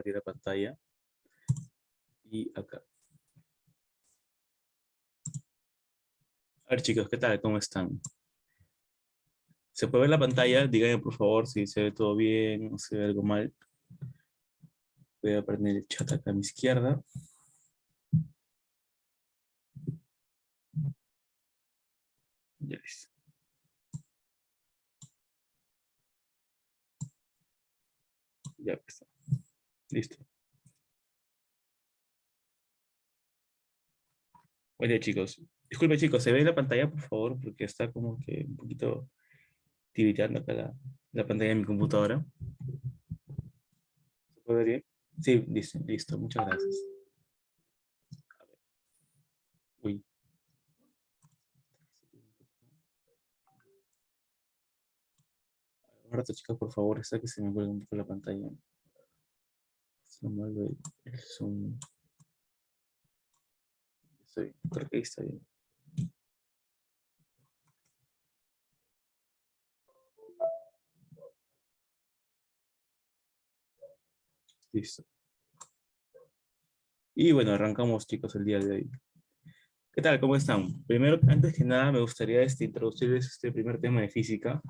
abrir la pantalla. Y acá. A ver, chicos, ¿qué tal? ¿Cómo están? ¿Se puede ver la pantalla? Díganme, por favor, si se ve todo bien o se ve algo mal. Voy a prender el chat acá a mi izquierda. Ya listo. Ya está. Listo. Oye, chicos. Disculpen, chicos, ¿se ve la pantalla, por favor? Porque está como que un poquito tiritando acá la pantalla de mi computadora. ¿Se puede ver bien? Sí, listo, listo. Muchas gracias. Uy. Un rato, chicos, por favor, está que se me cuelga un poco la pantalla. Es lo malo del Zoom. Creo que ahí está bien. Listo. Y bueno, arrancamos, chicos, el día de hoy. ¿Qué tal? ¿Cómo están? Primero, antes que nada, me gustaría introducirles este primer tema de física,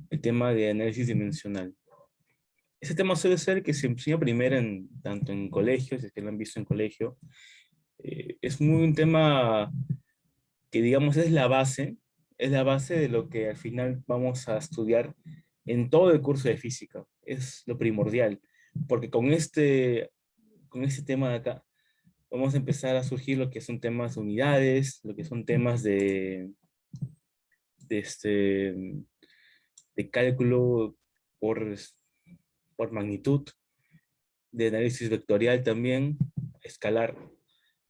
el tema de análisis dimensional. Este tema suele ser que se enseña primero tanto en colegios, si es que lo han visto en colegio. Es muy un tema que, digamos, es la base de lo que al final vamos a estudiar en todo el curso de física. Es lo primordial, porque con este tema de acá, vamos a empezar a surgir lo que son temas de unidades, lo que son temas de, este, de cálculo por, por magnitud, de análisis vectorial también, escalar.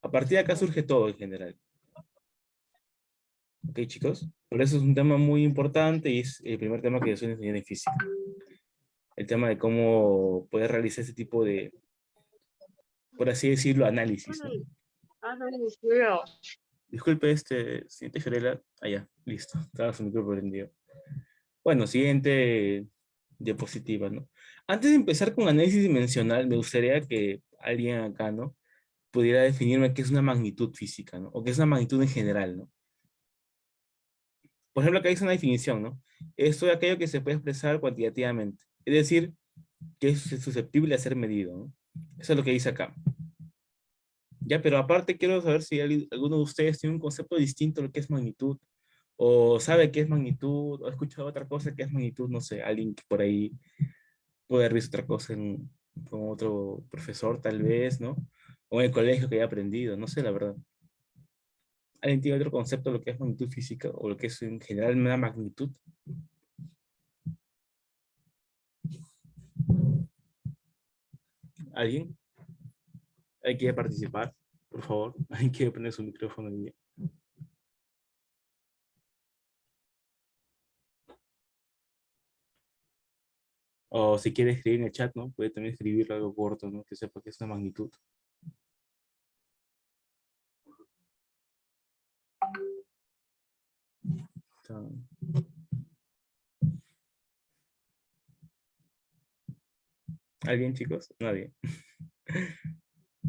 A partir de acá surge todo en general. ¿Ok, chicos? Por eso es un tema muy importante y es el primer tema que yo suelo enseñar en física. El tema de cómo poder realizar ese tipo de, por así decirlo, análisis, ¿no? Disculpe, siguiente Fiorella. Allá, listo. Estaba su micrófono prendido. Bueno, siguiente diapositiva, ¿no? Antes de empezar con análisis dimensional, me gustaría que alguien acá, ¿no? Pudiera definirme qué es una magnitud física, ¿no? O qué es una magnitud en general, ¿no? Por ejemplo, acá dice una definición, ¿no? Esto es aquello que se puede expresar cuantitativamente. Es decir, que es susceptible a ser medido, ¿no? Eso es lo que dice acá. Ya, pero aparte quiero saber si alguno de ustedes tiene un concepto distinto de lo que es magnitud, o sabe qué es magnitud, o ha escuchado otra cosa que es magnitud, no sé, alguien que por ahí puede haber visto otra cosa con otro profesor tal vez, ¿no? O en el colegio que haya aprendido, no sé, la verdad. ¿Alguien tiene otro concepto de lo que es magnitud física, o lo que es en general una magnitud? ¿Alguien? ¿Alguien quiere participar? Por favor, ¿alguien quiere poner su micrófono ahí? O si quiere escribir en el chat, ¿no? Puede también escribir algo corto, ¿no? Que sepa que es una magnitud. ¿Alguien, chicos? Nadie.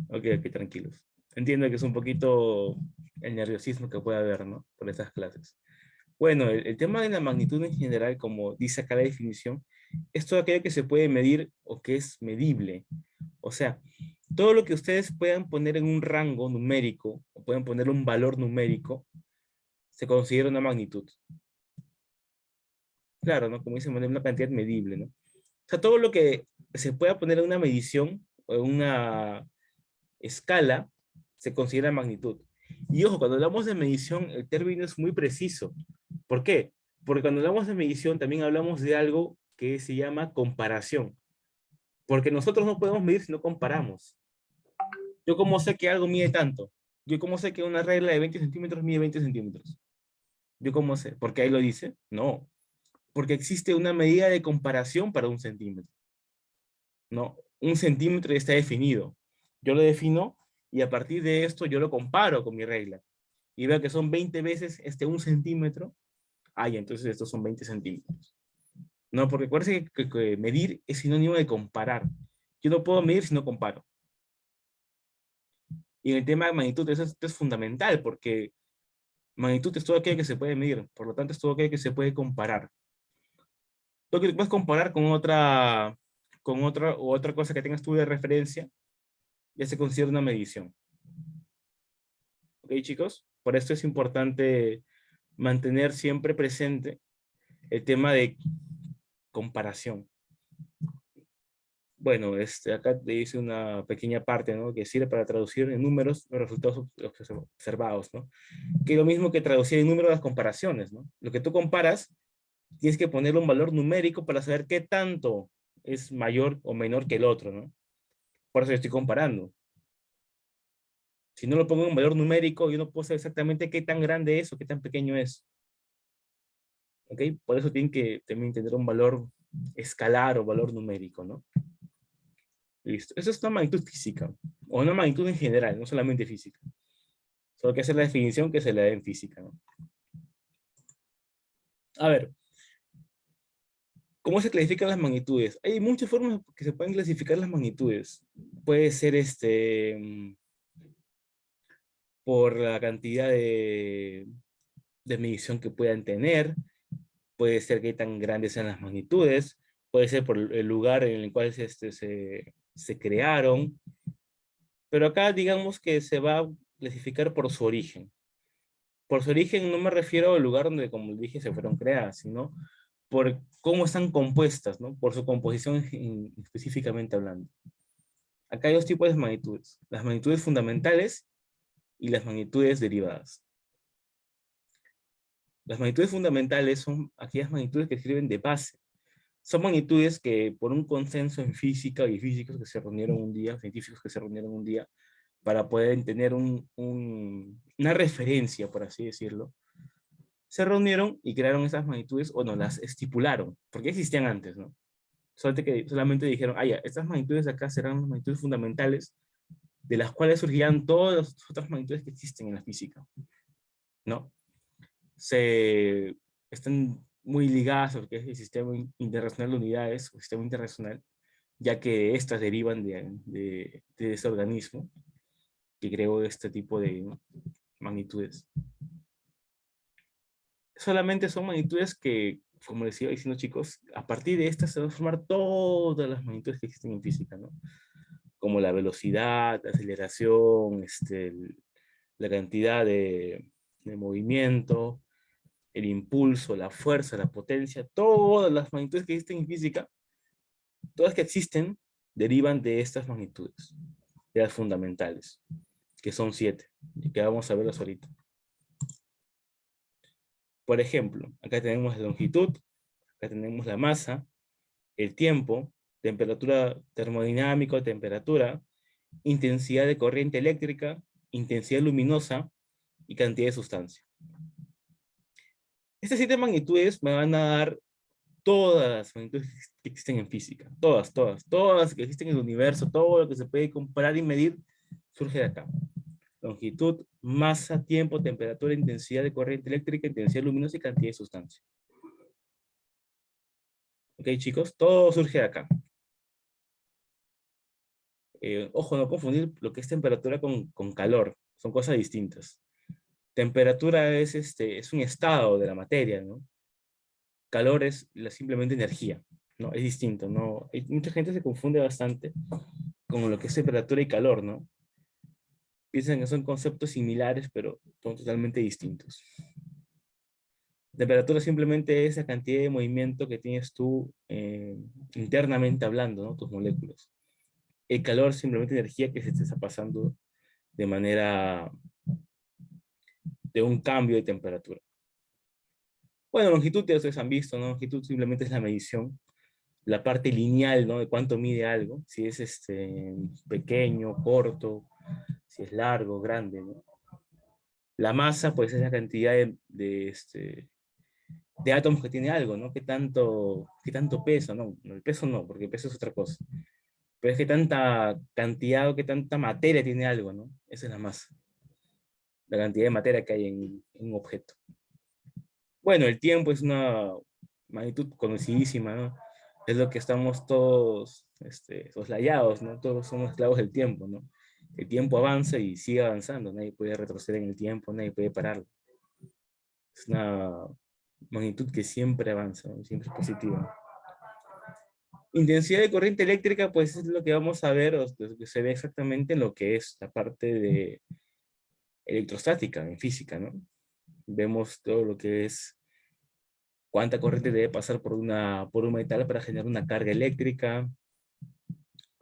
Ok, ok, tranquilos. Entiendo que es un poquito el nerviosismo que puede haber, ¿no? Por estas clases. Bueno, el tema de la magnitud en general, como dice acá la definición, es todo aquello que se puede medir o que es medible. O sea, todo lo que ustedes puedan poner en un rango numérico, o pueden poner un valor numérico, se considera una magnitud. Claro, ¿no? Como dicen, una cantidad medible, ¿no? O sea, todo lo que se pueda poner en una medición o en una escala se considera magnitud. Y ojo, cuando hablamos de medición, el término es muy preciso. ¿Por qué? Porque cuando hablamos de medición también hablamos de algo que se llama comparación. Porque nosotros no podemos medir si no comparamos. Yo cómo sé que algo mide tanto. Yo cómo sé que una regla de 20 centímetros mide 20 centímetros. Yo cómo sé. ¿Porque ahí lo dice? No. Porque existe una medida de comparación para un centímetro. No, un centímetro ya está definido. Yo lo defino y a partir de esto yo lo comparo con mi regla. Y veo que son 20 veces un centímetro. Ay, entonces estos son 20 centímetros. No, porque acuérdense que medir es sinónimo de comparar. Yo no puedo medir si no comparo. Y en el tema de magnitud eso es fundamental, porque magnitud es todo aquello que se puede medir, por lo tanto es todo aquello que se puede comparar. Lo que puedes comparar con otra cosa que tengas tú de referencia, ya se considera una medición. ¿Ok, chicos? Por esto es importante mantener siempre presente el tema de comparación. Bueno, acá te dice una pequeña parte, ¿no? Que sirve para traducir en números los resultados observados, ¿no? Que es lo mismo que traducir en números las comparaciones, ¿no? Lo que tú comparas, tienes que ponerle un valor numérico para saber qué tanto es mayor o menor que el otro, ¿no? Por eso yo estoy comparando. Si no lo pongo en un valor numérico, yo no puedo saber exactamente qué tan grande es o qué tan pequeño es. ¿Ok? Por eso tienen que también tener un valor escalar o valor numérico, ¿no? Listo. Eso es una magnitud física, o una magnitud en general, no solamente física. Solo que hacer la definición que se le da en física, ¿no? A ver, ¿cómo se clasifican las magnitudes? Hay muchas formas que se pueden clasificar las magnitudes. Puede ser por la cantidad de medición que puedan tener, puede ser qué tan grandes sean las magnitudes, puede ser por el lugar en el cual se crearon, pero acá digamos que se va a clasificar por su origen. Por su origen no me refiero al lugar donde, como dije, se fueron creadas, sino por cómo están compuestas, ¿no? Por su composición específicamente hablando. Acá hay dos tipos de magnitudes, las magnitudes fundamentales y las magnitudes derivadas. Las magnitudes fundamentales son aquellas magnitudes que sirven de base. Son magnitudes que por un consenso en física y físicos que se reunieron un día, científicos que se reunieron un día, para poder tener una referencia, por así decirlo, se reunieron y crearon esas magnitudes, o no, las estipularon, porque existían antes, ¿no? Solamente dijeron, ah, ya, estas magnitudes de acá serán las magnitudes fundamentales, de las cuales surgirán todas las otras magnitudes que existen en la física, ¿no? Están muy ligadas a lo que es el sistema internacional de unidades, o sistema internacional, ya que estas derivan de ese organismo que creó este tipo de magnitudes. Solamente son magnitudes que, como les iba diciendo, chicos, a partir de estas se van a formar todas las magnitudes que existen en física, ¿no? Como la velocidad, la aceleración, la cantidad de movimiento, el impulso, la fuerza, la potencia, todas las magnitudes que existen en física, todas que existen, derivan de estas magnitudes, de las fundamentales, que son 7, y que vamos a verlas ahorita. Por ejemplo, acá tenemos la longitud, acá tenemos la masa, el tiempo, temperatura termodinámica, temperatura, intensidad de corriente eléctrica, intensidad luminosa y cantidad de sustancia. Estas 7 magnitudes me van a dar todas las magnitudes que existen en física. Todas que existen en el universo, todo lo que se puede comparar y medir, surge de acá. Longitud, masa, tiempo, temperatura, intensidad de corriente eléctrica, intensidad luminosa y cantidad de sustancia. Ok, chicos, todo surge de acá. Ojo, no confundir lo que es temperatura con calor. Son cosas distintas. Temperatura es un estado de la materia, ¿no? Calor es simplemente energía, ¿no? Es distinto, ¿no? Mucha gente se confunde bastante con lo que es temperatura y calor, ¿no? Piensan que son conceptos similares, pero son totalmente distintos. Temperatura simplemente es la cantidad de movimiento que tienes tú internamente hablando, ¿no? Tus moléculas. El calor es simplemente energía que se te está pasando de manera de un cambio de temperatura. Bueno, longitud ya ustedes han visto, ¿no? Longitud simplemente es la medición, la parte lineal, ¿no? De cuánto mide algo, si es pequeño, corto, si es largo, grande, ¿no? La masa, pues, es la cantidad de átomos que tiene algo, ¿no? Qué tanto peso, ¿no? El peso no, porque el peso es otra cosa. Pero es que tanta cantidad o qué tanta materia tiene algo, ¿no? Esa es la masa. La cantidad de materia que hay en un objeto. Bueno, el tiempo es una magnitud conocidísima, ¿no? Es lo que estamos todos soslayados, ¿no? Todos somos esclavos del tiempo, ¿no? El tiempo avanza y sigue avanzando, nadie puede retroceder en el tiempo, nadie puede pararlo. Es una magnitud que siempre avanza, ¿no? Siempre es positiva. Intensidad de corriente eléctrica, pues es lo que vamos a ver, o lo que se ve exactamente en lo que es la parte de electrostática, en física, ¿no? Vemos todo lo que es cuánta corriente debe pasar por un metal para generar una carga eléctrica,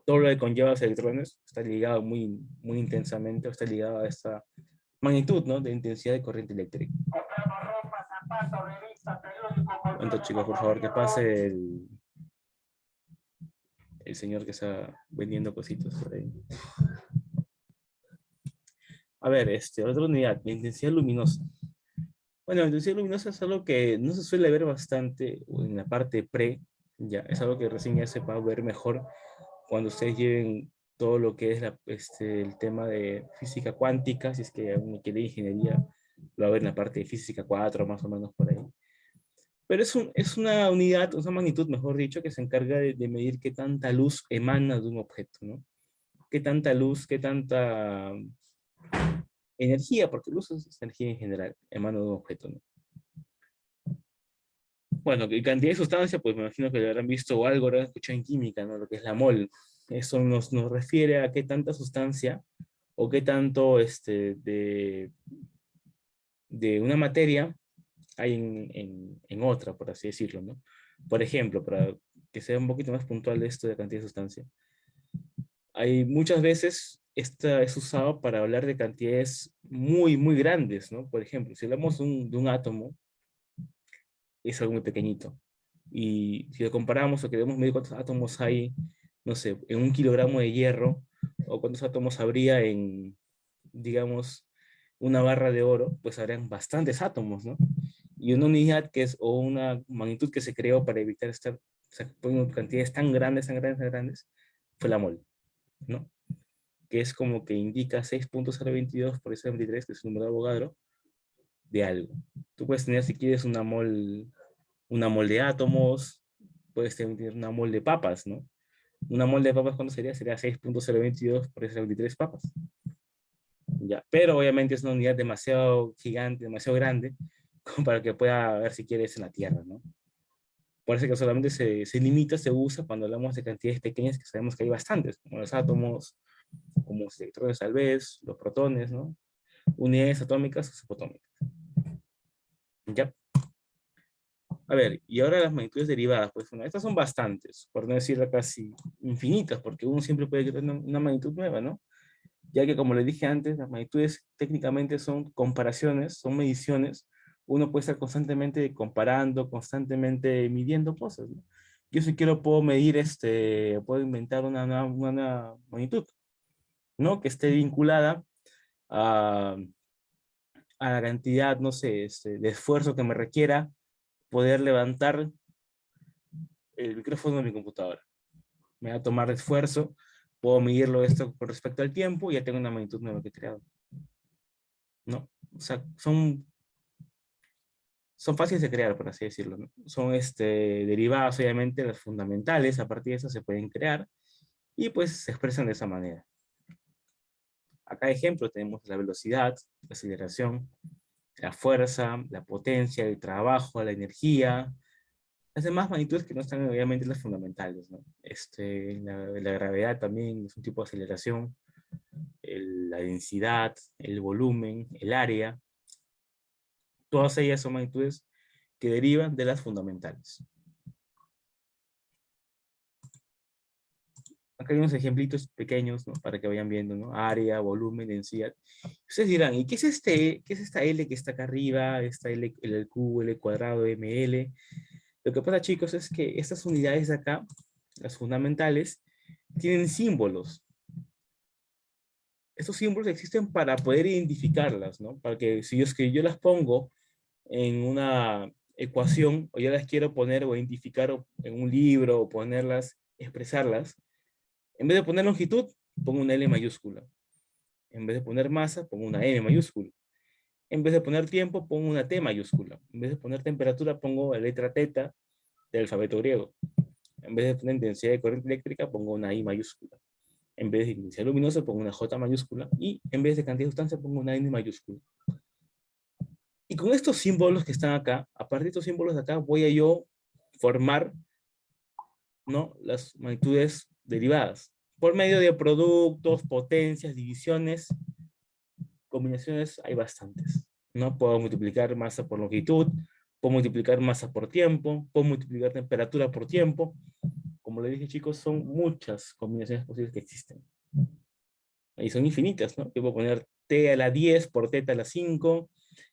todo lo que conlleva los electrones está ligado muy intensamente, o está ligado a esta magnitud, ¿no? De intensidad de corriente eléctrica. Entonces, chicos, por favor, que pase el señor que está vendiendo cositas por ahí. A ver, otra unidad, la intensidad luminosa. Bueno, la intensidad luminosa es algo que no se suele ver bastante en la parte pre, ya, es algo que recién ya se va a ver mejor cuando ustedes lleven todo lo que es el tema de física cuántica, si es que uno quiere ingeniería, lo va a ver en la parte de física 4, más o menos por ahí. Pero es una unidad, una magnitud, mejor dicho, que se encarga de medir qué tanta luz emana de un objeto, ¿no? Qué tanta luz, qué tanta energía, porque luz es energía en general, emana de un objeto, ¿no? Bueno, y cantidad de sustancia, pues me imagino que lo habrán visto o algo, habrán escuchado en química, ¿no? Lo que es la mol. Eso nos refiere a qué tanta sustancia o qué tanto de una materia hay en otra, por así decirlo, ¿no? Por ejemplo, para que sea un poquito más puntual de esto de cantidad de sustancia, hay muchas veces esta es usado para hablar de cantidades muy grandes, ¿no? Por ejemplo, si hablamos de un átomo, es algo muy pequeñito. Y si lo comparamos o queremos medir cuántos átomos hay, no sé, en un kilogramo de hierro, o cuántos átomos habría en, digamos, una barra de oro, pues habrían bastantes átomos, ¿no? Y una unidad que es, o una magnitud que se creó para evitar estar poniendo cantidades tan grandes, tan grandes, fue la mol, ¿no? Que es como que indica 6.022 por ese 23, que es el número de Avogadro, de algo. Tú puedes tener, si quieres, una mol de átomos, puedes tener una mol de papas, ¿no? Una mol de papas, ¿cuánto sería? Sería 6.022 por ese 23 papas. Ya, pero obviamente es una unidad demasiado gigante, demasiado grande, como para que pueda ver si quieres en la Tierra, ¿no? Por eso que solamente se limita, se usa cuando hablamos de cantidades pequeñas, que sabemos que hay bastantes, como los átomos, como los electrones tal vez, los protones, ¿no? Unidades atómicas o subatómicas. ¿Ya? A ver, y ahora las magnitudes derivadas, pues bueno, estas son bastantes, por no decir casi infinitas, porque uno siempre puede crear una magnitud nueva, ¿no? Ya que como le dije antes, las magnitudes técnicamente son comparaciones, son mediciones, uno puede estar constantemente comparando, constantemente midiendo cosas, ¿no? Yo si quiero puedo medir, puedo inventar una magnitud, ¿no? Que esté vinculada a, a la cantidad, no sé, de esfuerzo que me requiera poder levantar el micrófono de mi computadora. Me va a tomar esfuerzo, puedo medirlo esto con respecto al tiempo y ya tengo una magnitud nueva que he creado, ¿no? O sea, son fáciles de crear, por así decirlo, ¿no? Son derivadas, obviamente, las fundamentales, a partir de eso se pueden crear y pues se expresan de esa manera. Acá ejemplo tenemos la velocidad, la aceleración, la fuerza, la potencia, el trabajo, la energía. Las demás magnitudes que no están obviamente las fundamentales, ¿no? La gravedad también es un tipo de aceleración, la densidad, el volumen, el área, todas ellas son magnitudes que derivan de las fundamentales. Acá hay unos ejemplitos pequeños, ¿no? Para que vayan viendo, ¿no? Área, volumen, densidad. Ustedes dirán, ¿y qué es qué es esta L que está acá arriba? Esta L, el Q, L cuadrado, ML. Lo que pasa, chicos, es que estas unidades de acá, las fundamentales, tienen símbolos. Estos símbolos existen para poder identificarlas, ¿no? Para que si es que yo las pongo en una ecuación, o yo las quiero poner o identificar en un libro, o ponerlas, expresarlas, en vez de poner longitud, pongo una L mayúscula. En vez de poner masa, pongo una M mayúscula. En vez de poner tiempo, pongo una T mayúscula. En vez de poner temperatura, pongo la letra teta del alfabeto griego. En vez de poner intensidad de corriente eléctrica, pongo una I mayúscula. En vez de intensidad luminosa, pongo una J mayúscula. Y en vez de cantidad de sustancia, pongo una N mayúscula. Y con estos símbolos que están acá, a partir de estos símbolos de acá, voy a yo formar, ¿no?, las magnitudes derivadas. Por medio de productos, potencias, divisiones, combinaciones, hay bastantes, ¿no? Puedo multiplicar masa por longitud, puedo multiplicar masa por tiempo, puedo multiplicar temperatura por tiempo. Como les dije, chicos, son muchas combinaciones posibles que existen. Y son infinitas, ¿no? Yo puedo poner t a la 10 por t a la 5,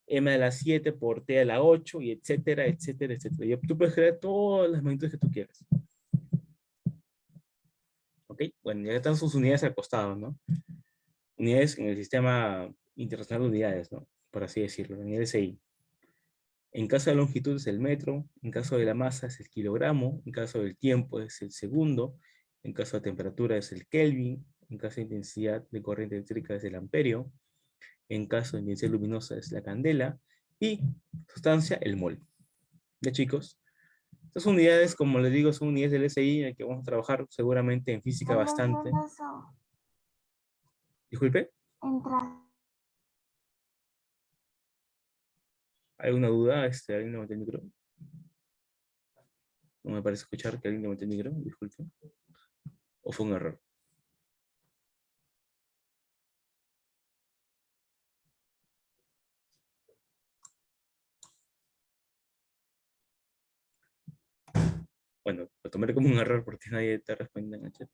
m a la 7 por t a la 8, y etcétera, etcétera, etcétera. Y tú puedes crear todas las magnitudes que tú quieras. ¿Ok? Bueno, ya están sus unidades al costado, ¿no? Unidades en el sistema internacional de unidades, ¿no? Por así decirlo, unidades SI. En caso de longitud es el metro, en caso de la masa es el kilogramo, en caso del tiempo es el segundo, en caso de temperatura es el Kelvin, en caso de intensidad de corriente eléctrica es el amperio, en caso de intensidad luminosa es la candela, y sustancia, el mol. ¿Ya, chicos? Estas unidades, como les digo, son unidades del SI en el que vamos a trabajar seguramente en física bastante. Disculpe. ¿Hay una duda? ¿Alguien levantó el micro? No me parece escuchar que alguien levantó el micro, disculpe. ¿O fue un error? Bueno, lo tomaré como un error porque nadie te responde en el chat.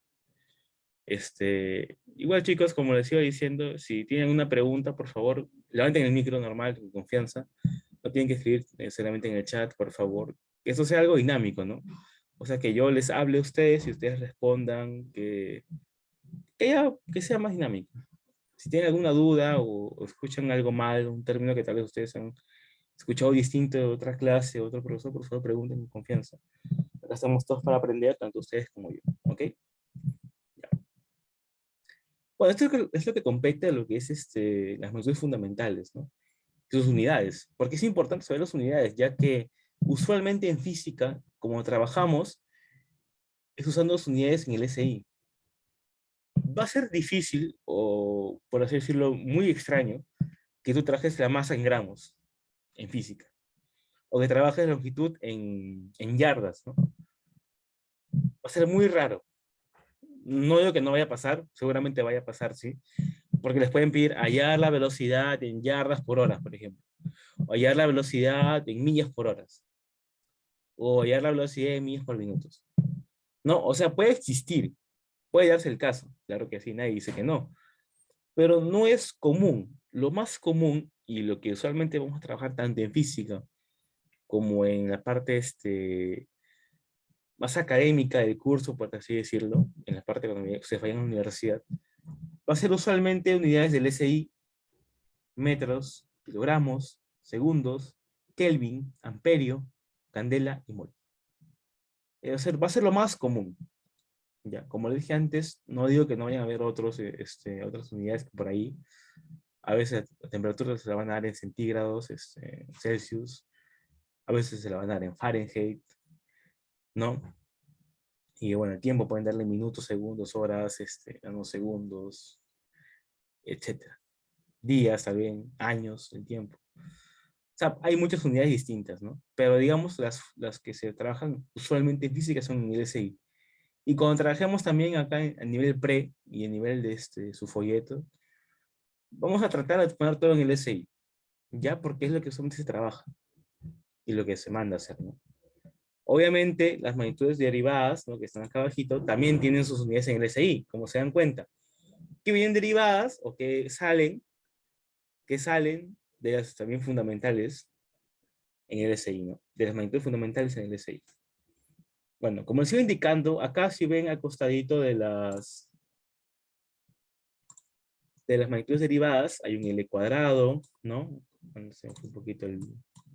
Igual, chicos, como les iba diciendo, si tienen una pregunta, por favor, levanten el micro normal, con confianza. No tienen que escribir necesariamente en el chat, por favor. Que eso sea algo dinámico, ¿no? O sea, que yo les hable a ustedes y ustedes respondan, que sea más dinámico. Si tienen alguna duda o escuchan algo mal, un término que tal vez ustedes han escuchado distinto de otra clase, otro profesor, por favor, pregunten con confianza. Acá estamos todos para aprender, tanto ustedes como yo, ¿ok? Ya. Bueno, esto es lo que compete a lo que es las magnitudes fundamentales, ¿no? Sus unidades. ¿Por qué es importante saber las unidades? Ya que usualmente en física, como trabajamos, es usando las unidades en el SI. Va a ser difícil, o por así decirlo, muy extraño, que tú trabajes la masa en gramos, en física. O que trabajes la longitud en yardas, ¿no? Va a ser muy raro. No digo que no vaya a pasar, seguramente vaya a pasar, sí. Porque les pueden pedir hallar la velocidad en yardas por hora, por ejemplo. O hallar la velocidad en millas por horas. O hallar la velocidad en millas por minutos. No, o sea, puede existir. Puede darse el caso. Claro que sí, nadie dice que no. Pero no es común. Lo más común y lo que usualmente vamos a trabajar tanto en física como en la parte más académica del curso, por así decirlo, en la parte cuando ustedes vayan a la universidad, va a ser usualmente unidades del SI, metros, kilogramos, segundos, Kelvin, amperio, candela y mol. Va a ser lo más común. Ya, como les dije antes, no digo que no vayan a haber otras unidades por ahí. A veces la temperatura se la van a dar en centígrados, Celsius. A veces se la van a dar en Fahrenheit, ¿no? Y bueno, el tiempo pueden darle minutos, segundos, horas, nanosegundos, etcétera. Días también, años, el tiempo. O sea, hay muchas unidades distintas, ¿no? Pero digamos, las que se trabajan usualmente en física son en el SI. Y cuando trabajemos también acá a nivel pre y a nivel de su folleto, vamos a tratar de poner todo en el SI, ¿ya? Porque es lo que usualmente se trabaja y lo que se manda a hacer, ¿no? Obviamente, las magnitudes derivadas, ¿no?, que están acá abajito, también tienen sus unidades en el SI, como se dan cuenta. Que vienen derivadas o que salen de las también fundamentales en el SI, ¿no? De las magnitudes fundamentales en el SI. Bueno, como les iba indicando, acá si ven al costadito de las magnitudes derivadas, hay un L cuadrado, ¿no? Bueno, se me fue un poquito el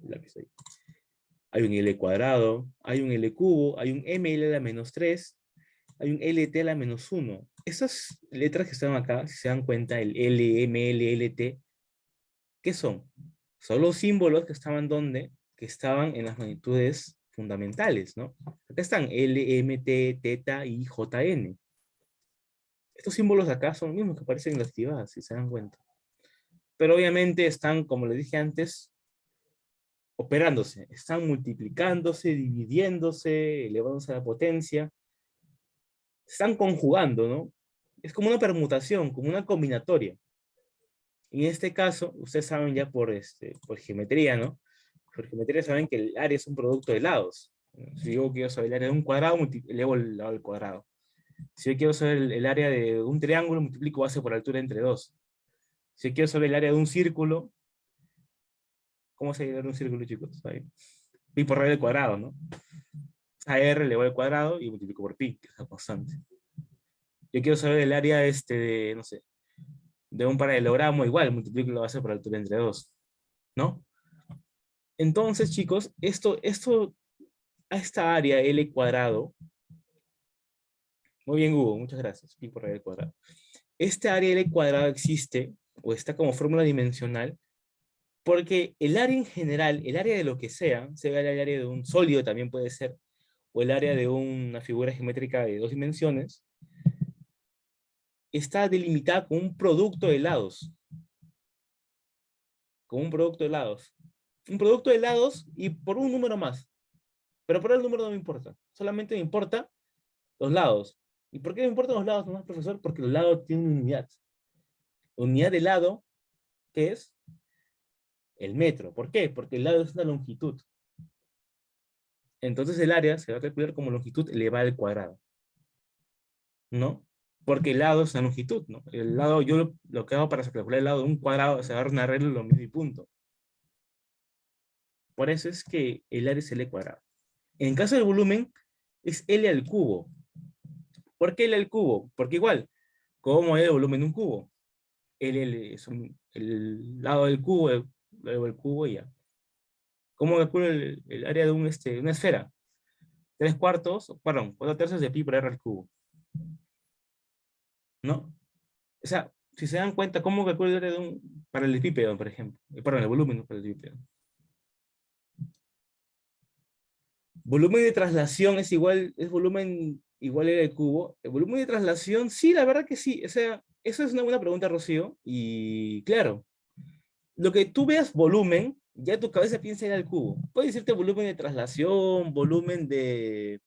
lápiz ahí. Hay un L cuadrado, hay un L cubo, hay un ML a la menos 3, hay un LT a la menos 1. Esas letras que están acá, si se dan cuenta, el L, ML, LT, ¿qué son? Son los símbolos que estaban ¿dónde? Que estaban en las magnitudes fundamentales, ¿no? Acá están L, M, T, teta y JN. Estos símbolos de acá son los mismos que aparecen en las derivadas, si se dan cuenta. Pero obviamente están, como les dije antes, operándose. Están multiplicándose, dividiéndose, elevándose a la potencia. Están conjugando, ¿no? Es como una permutación, como una combinatoria. Y en este caso, ustedes saben ya por geometría, ¿no? Por geometría saben que el área es un producto de lados. Si digo que yo soy el área de un cuadrado, elevo el lado del cuadrado. Si yo quiero saber el área de un triángulo, multiplico base por altura entre dos. Si yo quiero saber el área de un círculo, ¿cómo se llama un círculo, chicos? Ahí. Pi por radio al cuadrado, ¿no? A R elevado al cuadrado y multiplico por pi, que es la constante. Yo quiero saber el área de, no sé, de un paralelogramo, igual, multiplico la base por altura entre dos, ¿no? Entonces, chicos, a esta área L cuadrado, muy bien, Hugo, muchas gracias, pi por radio al cuadrado. Este área L cuadrado existe, o está como fórmula dimensional, porque el área en general, el área de lo que sea el área de un sólido también puede ser, o el área de una figura geométrica de dos dimensiones, está delimitada con un producto de lados. Con un producto de lados. Un producto de lados y por un número más. Pero por el número no me importa. Solamente me importa los lados. ¿Y por qué me importan los lados nomás, profesor? Porque los lados tienen una unidad. Unidad de lado, ¿qué es? El metro. ¿Por qué? Porque el lado es una longitud. Entonces el área se va a calcular como longitud elevada al cuadrado. ¿No? Porque el lado es una longitud, ¿no? El lado, yo lo que hago para calcular el lado de un cuadrado es agarrar una regla lo mismo y punto. Por eso es que el área es L cuadrado. En caso del volumen, es L al cubo. ¿Por qué L al cubo? Porque igual, ¿cómo es el volumen de un cubo? L es el lado del cubo, luego el cubo y ya. ¿Cómo calculo el área de una esfera? 4/3 de pi por r al cubo. ¿No? O sea, si se dan cuenta, ¿cómo calculo el área de un paralelepípedo, por ejemplo? Perdón, el volumen de un paralelepípedo. Volumen de traslación es volumen igual al cubo. El volumen de traslación, sí, la verdad que sí. O sea, eso es una buena pregunta, Rocío. Y claro, lo que tú veas volumen, ya tu cabeza piensa en el cubo. Puede decirte volumen de traslación, volumen de,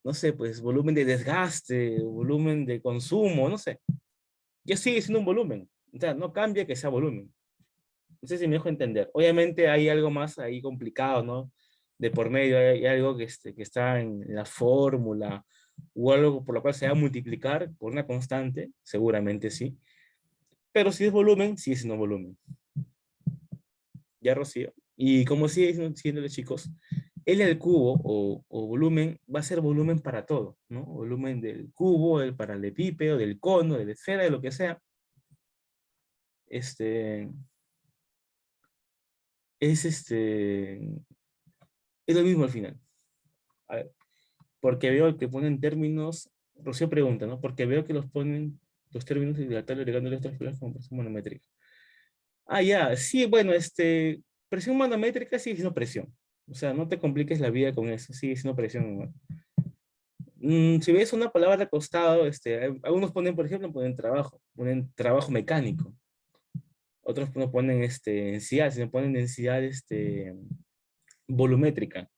no sé, pues volumen de desgaste, volumen de consumo, no sé. Ya sigue siendo un volumen. O sea, no cambia que sea volumen. No sé si me dejo entender. Obviamente hay algo más ahí complicado, ¿no? De por medio hay algo que está en la fórmula o algo por lo cual se va a multiplicar por una constante, seguramente sí. Pero si es volumen, sigue siendo volumen. Ya, Rocío. Y como sigue siendo, chicos, L al cubo o volumen va a ser volumen para todo, ¿no? Volumen del cubo, del paralelepípedo, del cono, de la esfera, de lo que sea. Este, es es lo mismo al final. A ver, porque veo que ponen términos, Rocío pregunta, ¿no? Porque veo que los ponen los términos de la tabla agregando estas figuras como presión manométrica. Ah, ya, sí, bueno, presión manométrica sigue siendo presión. O sea, no te compliques la vida con eso, sigue siendo presión, ¿no? Si ves una palabra de costado, algunos ponen, por ejemplo, ponen trabajo mecánico. Otros no ponen densidad, sino ponen densidad volumétrica.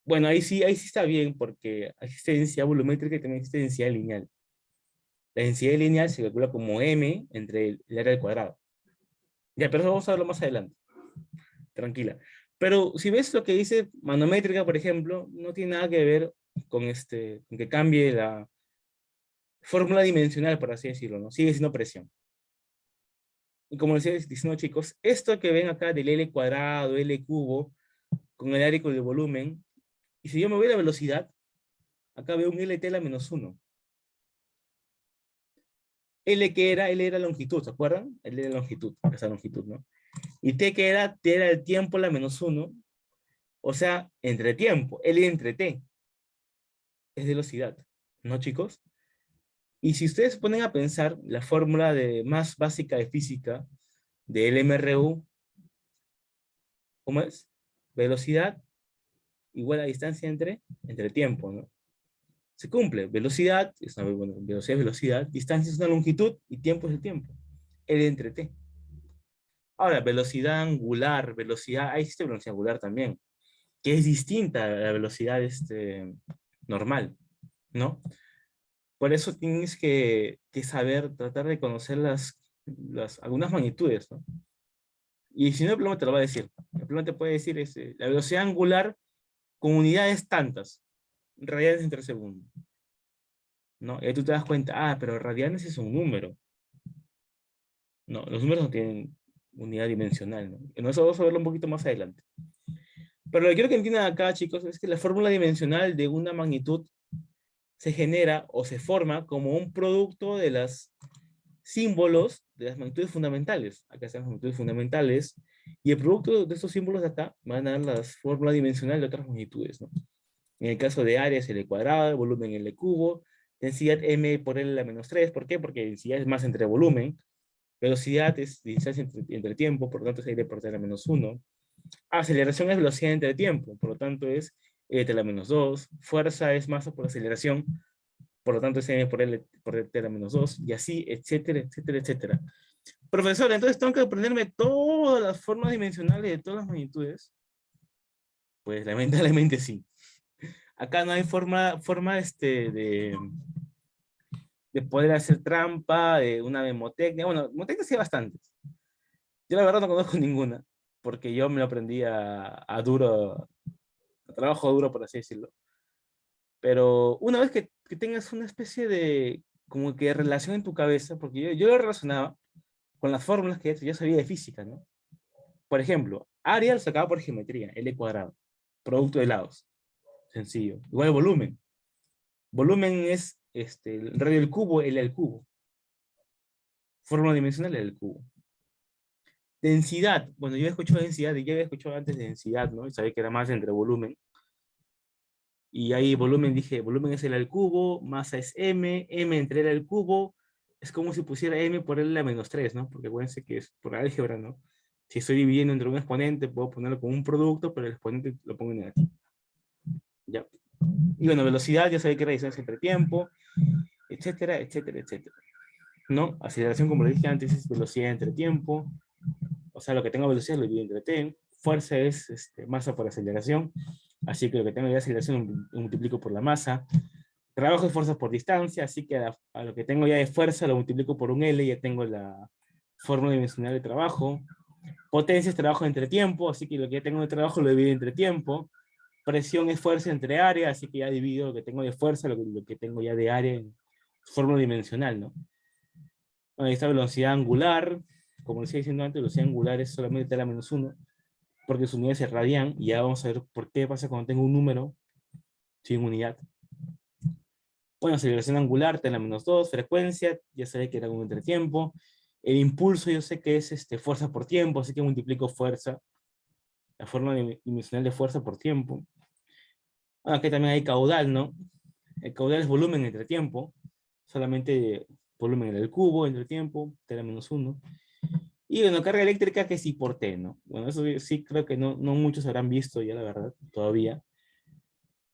Bueno, ahí sí está bien, porque existe densidad volumétrica y también existe densidad lineal. La densidad lineal se calcula como m entre el área del cuadrado. Ya, pero eso vamos a verlo más adelante. Tranquila. Pero si ves lo que dice manométrica, por ejemplo, no tiene nada que ver con que cambie la fórmula dimensional, por así decirlo, ¿no? Sigue siendo presión. Y como les decía diciendo, chicos, esto que ven acá del L cuadrado, L cubo, con el área y con el volumen, y si yo me voy a la velocidad, acá veo un LT a la -1. L era longitud, ¿se acuerdan? L era longitud, esa longitud, ¿no? Y T era el tiempo a la -1, o sea, entre tiempo, L entre T, es velocidad, ¿no, chicos? Y si ustedes se ponen a pensar, la fórmula más básica de física de LMRU, ¿cómo es? Velocidad igual a distancia entre tiempo, ¿no? Se cumple. Velocidad, bueno, velocidad es velocidad, distancia es una longitud y tiempo es el tiempo. L entre t. Ahora, velocidad angular, velocidad, ahí existe velocidad angular también, que es distinta a la velocidad normal, ¿no? Por eso tienes que saber, tratar de conocer algunas magnitudes, ¿no? Y si no, el problema te lo va a decir. El problema te puede decir la velocidad angular con unidades tantas, radianes entre segundo, ¿no? Y ahí tú te das cuenta, pero radianes es un número. No, los números no tienen unidad dimensional, ¿no? Y eso vamos a verlo un poquito más adelante. Pero lo que quiero que entiendan acá, chicos, es que la fórmula dimensional de una magnitud se genera o se forma como un producto de los símbolos de las magnitudes fundamentales. Acá están las magnitudes fundamentales, y el producto de estos símbolos de acá van a dar la fórmula dimensional de otras magnitudes, ¿no? En el caso de área es L cuadrado, volumen L cubo, densidad M por L a la menos 3. ¿Por qué? Porque densidad es masa entre volumen, velocidad es distancia entre tiempo, por lo tanto es L por T a la menos 1. Aceleración es velocidad entre tiempo, por lo tanto es T a la menos 2. Fuerza es masa por aceleración, por lo tanto es M por L por T a la menos 2, y así, etcétera, etcétera, etcétera. Profesor, entonces tengo que aprenderme todas las formas dimensionales de todas las magnitudes. Pues lamentablemente sí. Acá no hay forma de poder hacer trampa, de una memotecnia. Bueno, memotecnia sí hay bastantes. Yo la verdad no conozco ninguna, porque yo me lo aprendí a duro, a trabajo duro, por así decirlo. Pero una vez que tengas una especie de, como que relación en tu cabeza, porque yo lo relacionaba con las fórmulas que ya sabía de física, ¿no? Por ejemplo, área lo sacaba por geometría, L cuadrado, producto de lados, sencillo. Igual el volumen. Volumen es el radio del cubo, L al cubo. Fórmula dimensional, L al cubo. Densidad. Bueno, yo he escuchado densidad y ya había escuchado antes de densidad, ¿no? Y sabía que era más entre volumen. Y ahí volumen, dije, volumen es L al cubo, masa es M, M entre L al cubo. Es como si pusiera M por L a menos 3, ¿no? Porque acuérdense que es por álgebra, ¿no? Si estoy dividiendo entre un exponente, puedo ponerlo como un producto, pero el exponente lo pongo en negativo. Ya. Y bueno, velocidad, ya sabía que era distancia entre tiempo, etcétera, etcétera, etcétera. ¿No? Aceleración, como le dije antes, es velocidad entre tiempo. O sea, lo que tengo velocidad lo divido entre t. Fuerza es masa por aceleración. Así que lo que tengo de aceleración lo multiplico por la masa. Trabajo es fuerza por distancia, así que a lo que tengo ya de fuerza lo multiplico por un L y ya tengo la fórmula dimensional de trabajo. Potencia es trabajo entre tiempo, así que lo que ya tengo de trabajo lo divido entre tiempo. Presión es fuerza entre área, así que ya divido lo que tengo de fuerza, lo que tengo ya de área en fórmula dimensional, ¿no? Ahí está velocidad angular, como les decía diciendo antes, velocidad angular es solamente T a la menos 1, porque su unidad es el radián, y ya vamos a ver por qué pasa cuando tengo un número sin unidad. Bueno, aceleración angular, T a la menos 2, frecuencia, ya sabía que era un entretiempo. El impulso yo sé que es fuerza por tiempo, así que multiplico fuerza, la forma dimensional de fuerza por tiempo. Aquí también hay caudal, ¿no? El caudal es volumen entre tiempo, solamente volumen en el cubo entre tiempo, T a la menos 1. Y bueno, carga eléctrica que sí por T, ¿no? Bueno, eso sí creo que no muchos habrán visto ya, la verdad, todavía.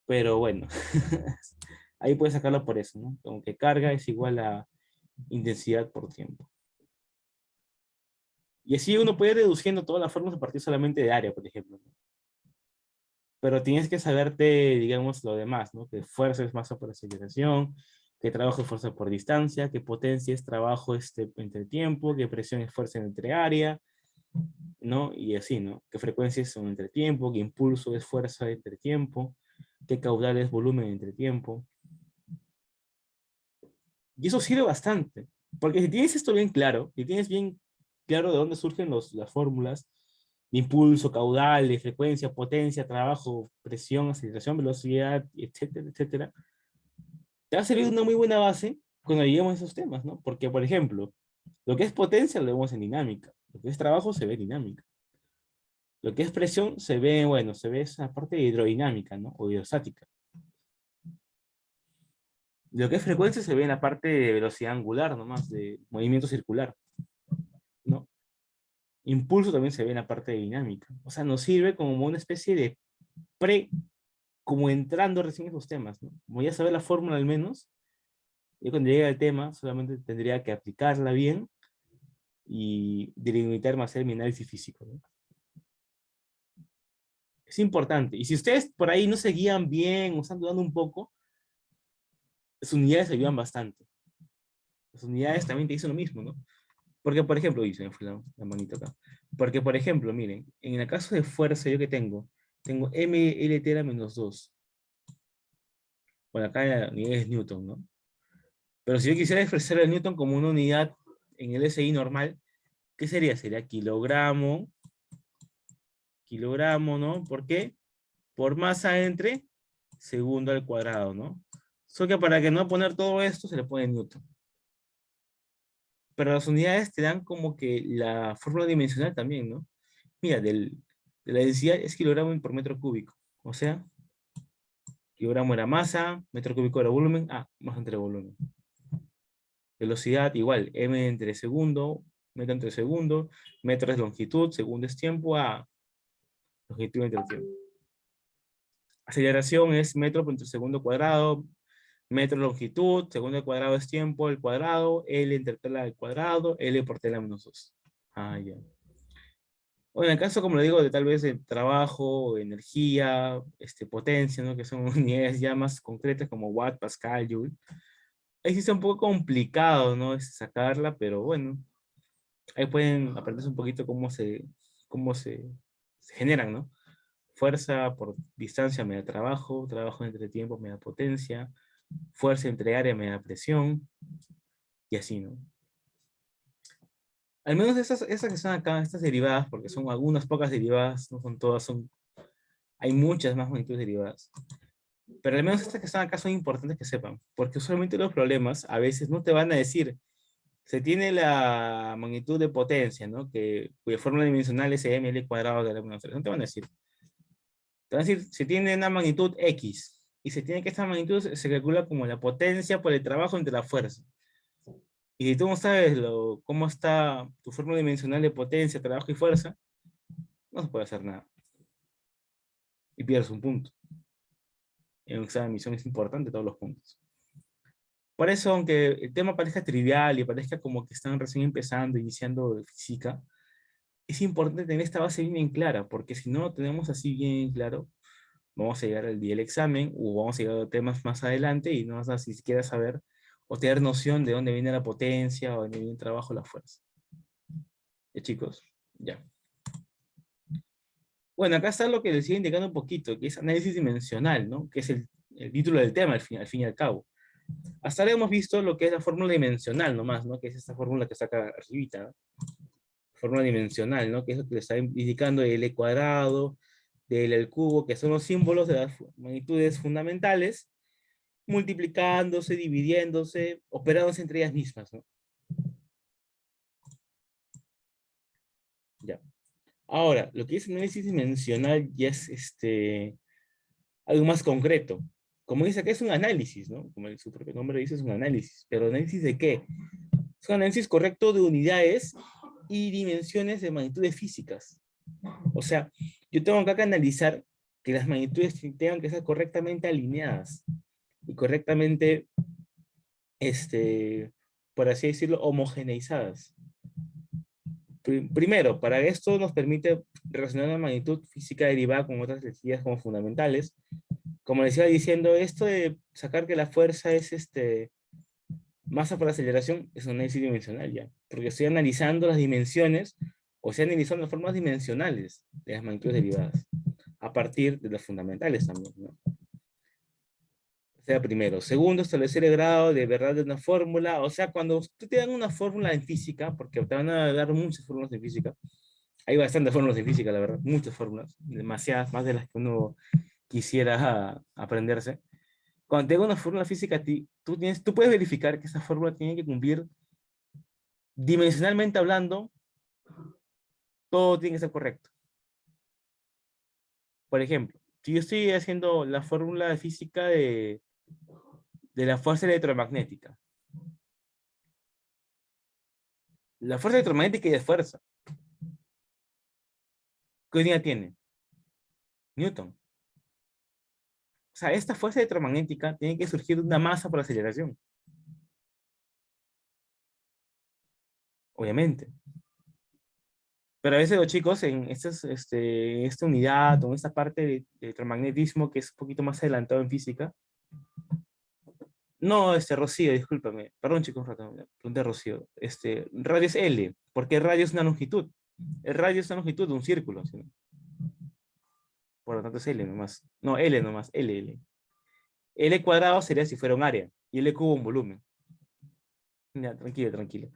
Pero bueno, ahí puedes sacarlo por eso, ¿no? Como que carga es igual a intensidad por tiempo. Y así uno puede ir reduciendo todas las formas a partir solamente de área, por ejemplo, ¿no? Pero tienes que saberte, digamos, lo demás, ¿no? Que fuerza es masa por aceleración, que trabajo es fuerza por distancia, que potencia es trabajo entre tiempo, que presión es fuerza entre área, ¿no? Y así, ¿no? Que frecuencias son entre tiempo, que impulso es fuerza entre tiempo, que caudal es volumen entre tiempo. Y eso sirve bastante, porque si tienes esto bien claro, si tienes bien claro de dónde surgen las fórmulas de impulso, caudal, de frecuencia, potencia, trabajo, presión, aceleración, velocidad, etcétera, etcétera, te va a servir una muy buena base cuando lleguemos a esos temas, ¿no? Porque, por ejemplo, lo que es potencia lo vemos en dinámica, lo que es trabajo se ve en dinámica. Lo que es presión se ve, bueno, se ve esa parte de hidrodinámica, ¿no? O hidrostática. Lo que es frecuencia se ve en la parte de velocidad angular, nomás, de movimiento circular, ¿no? Impulso también se ve en la parte de dinámica. O sea, nos sirve como una especie de como entrando recién en esos temas, ¿no? Como ya saber la fórmula al menos, y cuando llegue al tema, solamente tendría que aplicarla bien y delimitarme a hacer mi análisis físico, ¿no? Es importante. Y si ustedes por ahí no se guían bien o están dudando un poco, las unidades ayudan bastante. Las unidades también te dicen lo mismo, ¿no? Porque, por ejemplo, uy, se me fue la manito acá. Porque, por ejemplo, miren, en el caso de fuerza, ¿yo qué tengo? Tengo MLT a la menos 2. Bueno, acá la unidad es Newton, ¿no? Pero si yo quisiera expresar el Newton como una unidad en el SI normal, ¿qué sería? Sería kilogramo, ¿no? ¿Por qué? Por masa entre segundo al cuadrado, ¿no? Solo que para que no poner todo esto, se le pone Newton. Pero las unidades te dan como que la fórmula dimensional también, ¿no? Mira, de la densidad es kilogramo por metro cúbico. O sea, kilogramo era masa, metro cúbico era volumen, masa entre volumen. Velocidad igual, m entre segundo, metro entre segundo, metro es longitud, segundo es tiempo, longitud entre tiempo. Aceleración es metro por entre segundo cuadrado, metro longitud, segundo al cuadrado es tiempo, el cuadrado, L entre tela al cuadrado, L por tela menos 2. Ya. Bueno, en el caso, como le digo, de tal vez de trabajo, energía, potencia, ¿no? Que son unidades ya más concretas como watt, pascal, joule. Ahí sí está un poco complicado, ¿no? Sacarla, pero bueno, ahí pueden aprenderse un poquito cómo se generan, ¿no? Fuerza por distancia me da trabajo, trabajo entre tiempo me da potencia, fuerza entre área me da presión, y así, ¿no? Al menos esas que están acá, estas derivadas, porque son algunas pocas derivadas, no son todas, hay muchas más magnitudes derivadas. Pero al menos estas que están acá son importantes que sepan, porque usualmente los problemas a veces no te van a decir, se tiene la magnitud de potencia, ¿no? Cuya fórmula dimensional es ml cuadrado de la menos 3. No te van a decir. Te van a decir, se tiene una magnitud X, y se tiene que esta magnitud se calcula como la potencia por el trabajo entre la fuerza. Y si tú no sabes cómo está tu fórmula dimensional de potencia, trabajo y fuerza, no se puede hacer nada. Y pierdes un punto. En un examen de admisión es importante todos los puntos. Por eso, aunque el tema parezca trivial y parezca como que están recién empezando, iniciando física, es importante tener esta base bien clara, porque si no lo tenemos así bien claro, vamos a llegar al día del examen o vamos a llegar a temas más adelante y no vas a ni siquiera saber o tener noción de dónde viene la potencia o dónde viene el trabajo o la fuerza. ¿Ya, chicos? Ya. Bueno, acá está lo que les sigue indicando un poquito, que es análisis dimensional, ¿no? Que es el título del tema, al fin y al cabo. Hasta ahora hemos visto lo que es la fórmula dimensional nomás, ¿no? Que es esta fórmula que saca arribita, ¿no? Fórmula dimensional, ¿no? Que es lo que le está indicando el L cuadrado, del L cubo, que son los símbolos de las magnitudes fundamentales, multiplicándose, dividiéndose, operándose entre ellas mismas, ¿no? Ya. Ahora, lo que es análisis dimensional ya es algo más concreto. Como dice acá, es un análisis, ¿no? Como su propio nombre dice, es un análisis. ¿Pero análisis de qué? Es un análisis correcto de unidades y dimensiones de magnitudes físicas. O sea, yo tengo acá que analizar que las magnitudes tengan que estar correctamente alineadas y correctamente, por así decirlo, homogeneizadas. Primero, para esto nos permite relacionar la magnitud física derivada con otras energías como fundamentales. Como les iba diciendo, esto de sacar que la fuerza es masa por aceleración es un análisis dimensional ya, porque estoy analizando las dimensiones, o estoy analizando las formas dimensionales de las magnitudes derivadas, a partir de las fundamentales también, ¿no? O sea, primero. Segundo, establecer el grado de verdad de una fórmula. O sea, cuando tú te dan una fórmula en física, porque te van a dar muchas fórmulas en física, hay bastantes fórmulas en física, la verdad, muchas fórmulas, demasiadas, más de las que uno quisiera aprenderse. Cuando te dan una fórmula física a ti, tú puedes verificar que esa fórmula tiene que cumplir, dimensionalmente hablando, todo tiene que ser correcto. Por ejemplo, si yo estoy haciendo la fórmula de física de la fuerza electromagnética, la fuerza electromagnética y de fuerza, ¿qué unidad tiene? Newton. sea, esta fuerza electromagnética tiene que surgir de una masa por aceleración, obviamente. Pero a veces los chicos en esta unidad o en esta parte de electromagnetismo que es un poquito más adelantado en física. No, Rocío, discúlpame. Perdón, chicos, pregunté Rocío. Radio es L, porque el radio es una longitud. El radio es una longitud de un círculo, ¿sí? Por lo tanto es L nomás. No, L nomás, L. L cuadrado sería si fuera un área, y L cubo un volumen. Ya, tranquilo, tranquilo.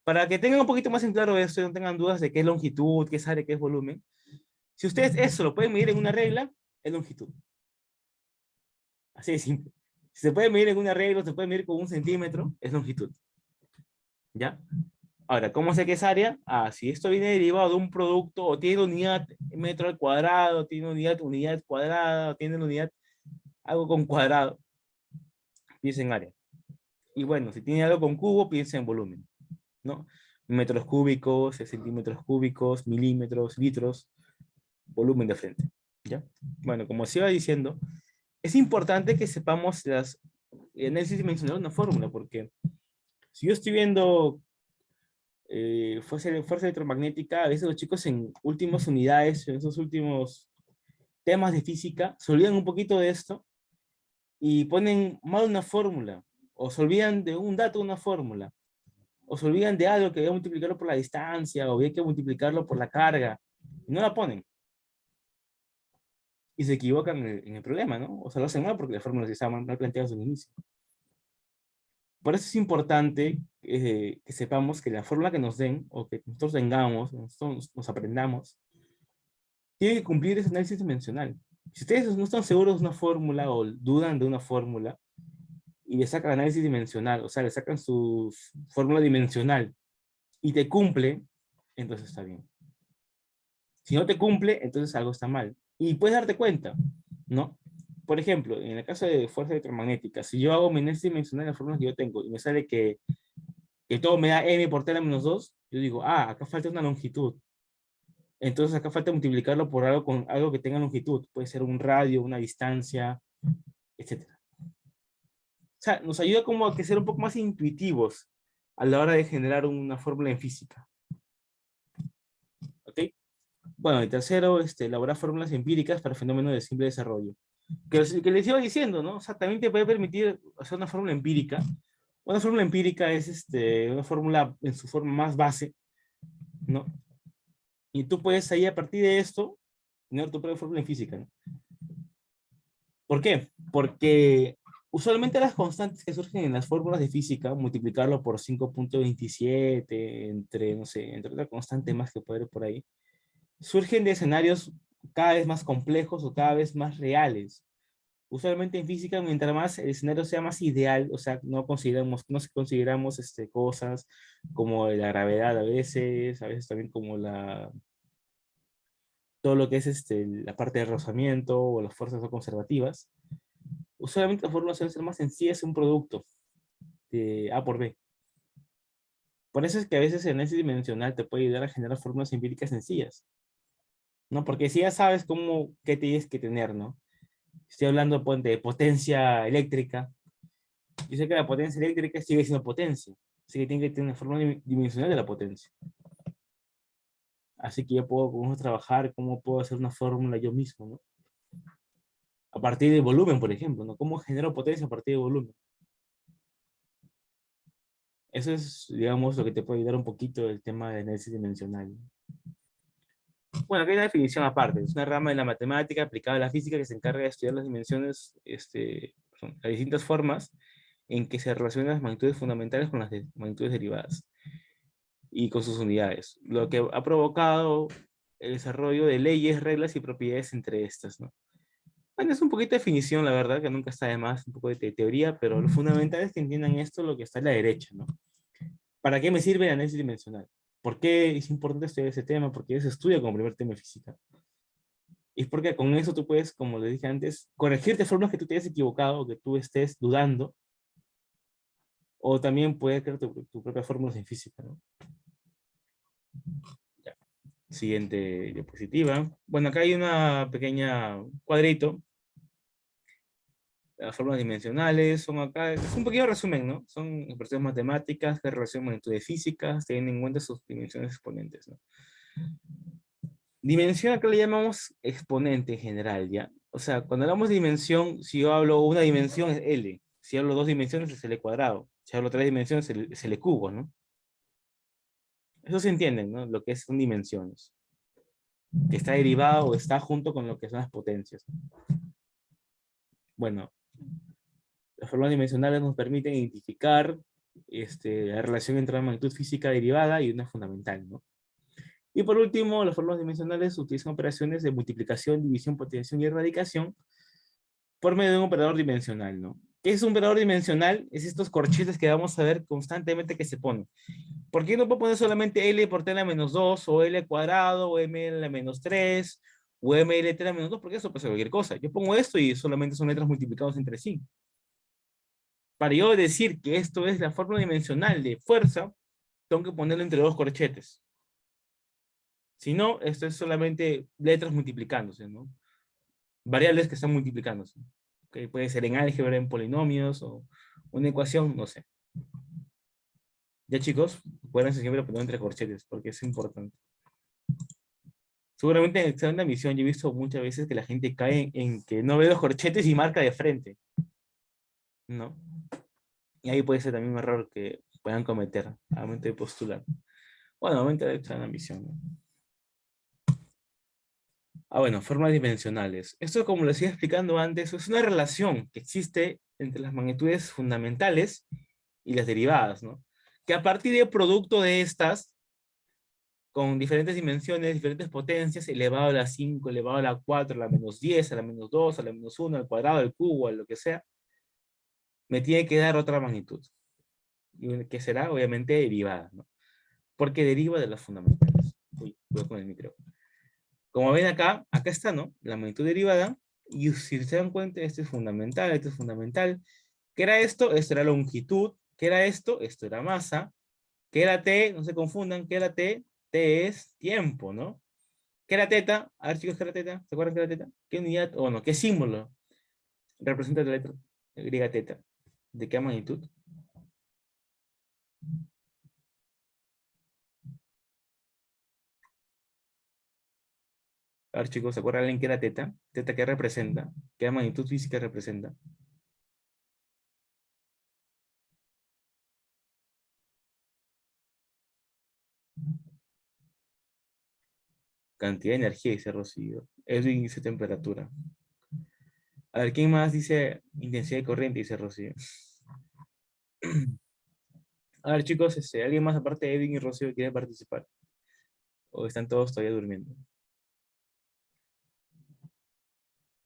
Para que tengan un poquito más en claro esto y no tengan dudas de qué es longitud, qué es área, qué es volumen, si ustedes eso lo pueden medir en una regla, es longitud. Así de simple. Si se puede medir en una regla, se puede medir con 1 centímetro, es longitud. ¿Ya? Ahora, ¿cómo sé que es área? Ah, si esto viene derivado de un producto, o tiene unidad metro al cuadrado, tiene unidad cuadrada, o tiene unidad algo con cuadrado, piensa en área. Y bueno, si tiene algo con cubo, piensa en volumen, ¿no? Metros cúbicos, centímetros cúbicos, milímetros, litros, volumen de frente, ¿ya? Bueno, como se iba diciendo, es importante que sepamos las análisis dimensional de una fórmula, porque si yo estoy viendo fuerza electromagnética, a veces los chicos en últimas unidades, en esos últimos temas de física, se olvidan un poquito de esto y ponen mal una fórmula, o se olvidan de un dato de una fórmula, o se olvidan de algo que había que multiplicarlo por la distancia, o había que multiplicarlo por la carga, y no la ponen. Y se equivocan en el problema, ¿no? O sea, lo hacen mal porque las fórmulas estaban mal planteadas al inicio. Por eso es importante que sepamos que la fórmula que nos den, o que nosotros tengamos, nosotros nos aprendamos, tiene que cumplir ese análisis dimensional. Si ustedes no están seguros de una fórmula o dudan de una fórmula y le sacan análisis dimensional, o sea, le sacan su fórmula dimensional y te cumple, entonces está bien. Si no te cumple, entonces algo está mal. Y puedes darte cuenta, ¿no? Por ejemplo, en el caso de fuerza electromagnética, si yo hago mi análisis dimensional de las fórmulas que yo tengo y me sale que todo me da m por tela menos 2, yo digo, ah, acá falta una longitud. Entonces acá falta multiplicarlo por algo con algo que tenga longitud. Puede ser un radio, una distancia, etcétera. O sea, nos ayuda como a que ser un poco más intuitivos a la hora de generar una fórmula en física. ¿Ok? Bueno, el tercero, elaborar fórmulas empíricas para fenómenos de simple desarrollo. Que les iba diciendo, ¿no? O sea, también te puede permitir hacer una fórmula empírica. Una fórmula empírica es una fórmula en su forma más base, ¿no? Y tú puedes ahí a partir de esto tener tu propia fórmula en física, ¿no? ¿Por qué? Porque usualmente las constantes que surgen en las fórmulas de física, multiplicarlo por 5,27, entre, no sé, entre otra constante más que puede ir por ahí, surgen de escenarios cada vez más complejos o cada vez más reales. Usualmente en física, mientras más el escenario sea más ideal, o sea, no consideramos cosas como la gravedad a veces también como todo lo que es la parte de rozamiento o las fuerzas no conservativas. Usualmente las fórmulas suelen ser más sencillas en un producto de A por B. Por eso es que a veces el análisis dimensional te puede ayudar a generar fórmulas empíricas sencillas, ¿no? Porque si ya sabes qué tienes que tener, ¿no? Estoy hablando de potencia eléctrica. Yo sé que la potencia eléctrica sigue siendo potencia, así que tiene que tener una fórmula dimensional de la potencia. Así que yo puedo trabajar cómo puedo hacer una fórmula yo mismo, ¿no? A partir del volumen, por ejemplo, ¿no? ¿Cómo genero potencia a partir del volumen? Eso es, digamos, lo que te puede ayudar un poquito del tema de análisis dimensional. Bueno, aquí hay una definición aparte. Es una rama de la matemática aplicada a la física que se encarga de estudiar las dimensiones, las distintas formas en que se relacionan las magnitudes fundamentales con las magnitudes derivadas y con sus unidades, lo que ha provocado el desarrollo de leyes, reglas y propiedades entre estas, ¿no? Bueno, es un poquito de definición, la verdad, que nunca está de más, un poco de teoría, pero lo fundamental es que entiendan esto, lo que está a la derecha, ¿no? ¿Para qué me sirve el análisis dimensional? ¿Por qué es importante estudiar ese tema? Porque se estudia como primer tema de física. Y es porque con eso tú puedes, como le dije antes, corregirte formas que tú te hayas equivocado, o que tú estés dudando, o también puedes crear tu propia fórmula en física, ¿no? Ya. Siguiente diapositiva. Bueno, acá hay una pequeña cuadrito Las fórmulas dimensionales son acá, es un pequeño resumen, ¿no? Son expresiones matemáticas que relacionan magnitudes físicas, teniendo en cuenta sus dimensiones exponentes, ¿no? Dimensión acá le llamamos exponente en general, ¿ya? O sea, cuando hablamos de dimensión, si yo hablo una dimensión es L, si hablo dos dimensiones es L cuadrado, si hablo tres dimensiones es L cubo, ¿no? Eso se entiende, ¿no? Lo que son dimensiones, que está derivado o está junto con lo que son las potencias. Bueno, las fórmulas dimensionales nos permiten identificar la relación entre una magnitud física derivada y una fundamental, ¿no? Y por último, las fórmulas dimensionales utilizan operaciones de multiplicación, división, potenciación y erradicación por medio de un operador dimensional, ¿no? ¿Qué es un operador dimensional? Es estos corchetes que vamos a ver constantemente que se ponen. ¿Por qué no puedo poner solamente L por T a la menos 2, o L cuadrado, o M a la menos 3, o M L T a la menos 2? Porque eso puede ser cualquier cosa. Yo pongo esto y solamente son letras multiplicadas entre sí. Para yo decir que esto es la fórmula dimensional de fuerza, tengo que ponerlo entre dos corchetes. Si no, esto es solamente letras multiplicándose, ¿no? Variables que están multiplicándose. ¿Okay? Puede ser en álgebra, en polinomios, o una ecuación, no sé. Ya chicos, acuérdense siempre poner entre corchetes, porque es importante. Seguramente en el examen de admisión yo he visto muchas veces que la gente cae en que no ve los corchetes y marca de frente, ¿no? Y ahí puede ser también un error que puedan cometer al momento de postular. Bueno, al momento del examen de admisión, ¿no? Bueno, formas dimensionales. Esto, como les iba explicando antes, es una relación que existe entre las magnitudes fundamentales y las derivadas, ¿no? Que a partir del producto de estas, con diferentes dimensiones, diferentes potencias, elevado a la 5, elevado a la 4, a la menos 10, a la menos 2, a la menos 1, al cuadrado, al cubo, a lo que sea, me tiene que dar otra magnitud. Y que será, obviamente, derivada, ¿no? Porque deriva de las fundamentales. Uy, voy con el micrófono. Como ven acá, acá está, ¿no? La magnitud derivada. Y si se dan cuenta, este es fundamental, este es fundamental. ¿Qué era esto? Esto era longitud. ¿Qué era esto? Esto era masa. ¿Qué era T? No se confundan. ¿Qué era T? T es tiempo, ¿no? ¿Qué era teta? A ver, chicos, ¿qué era teta? ¿Se acuerdan qué era teta? ¿Qué unidad? O no, ¿qué símbolo representa la letra griega teta? ¿De qué magnitud? A ver, chicos, ¿se acuerdan alguien qué era teta? ¿Teta qué representa? ¿Qué magnitud física representa? Cantidad de energía, dice Rocío. Edwin dice temperatura. A ver, ¿quién más dice intensidad de corriente? Dice Rocío. A ver, chicos, ¿alguien más aparte de Edwin y Rocío quiere participar? ¿O están todos todavía durmiendo?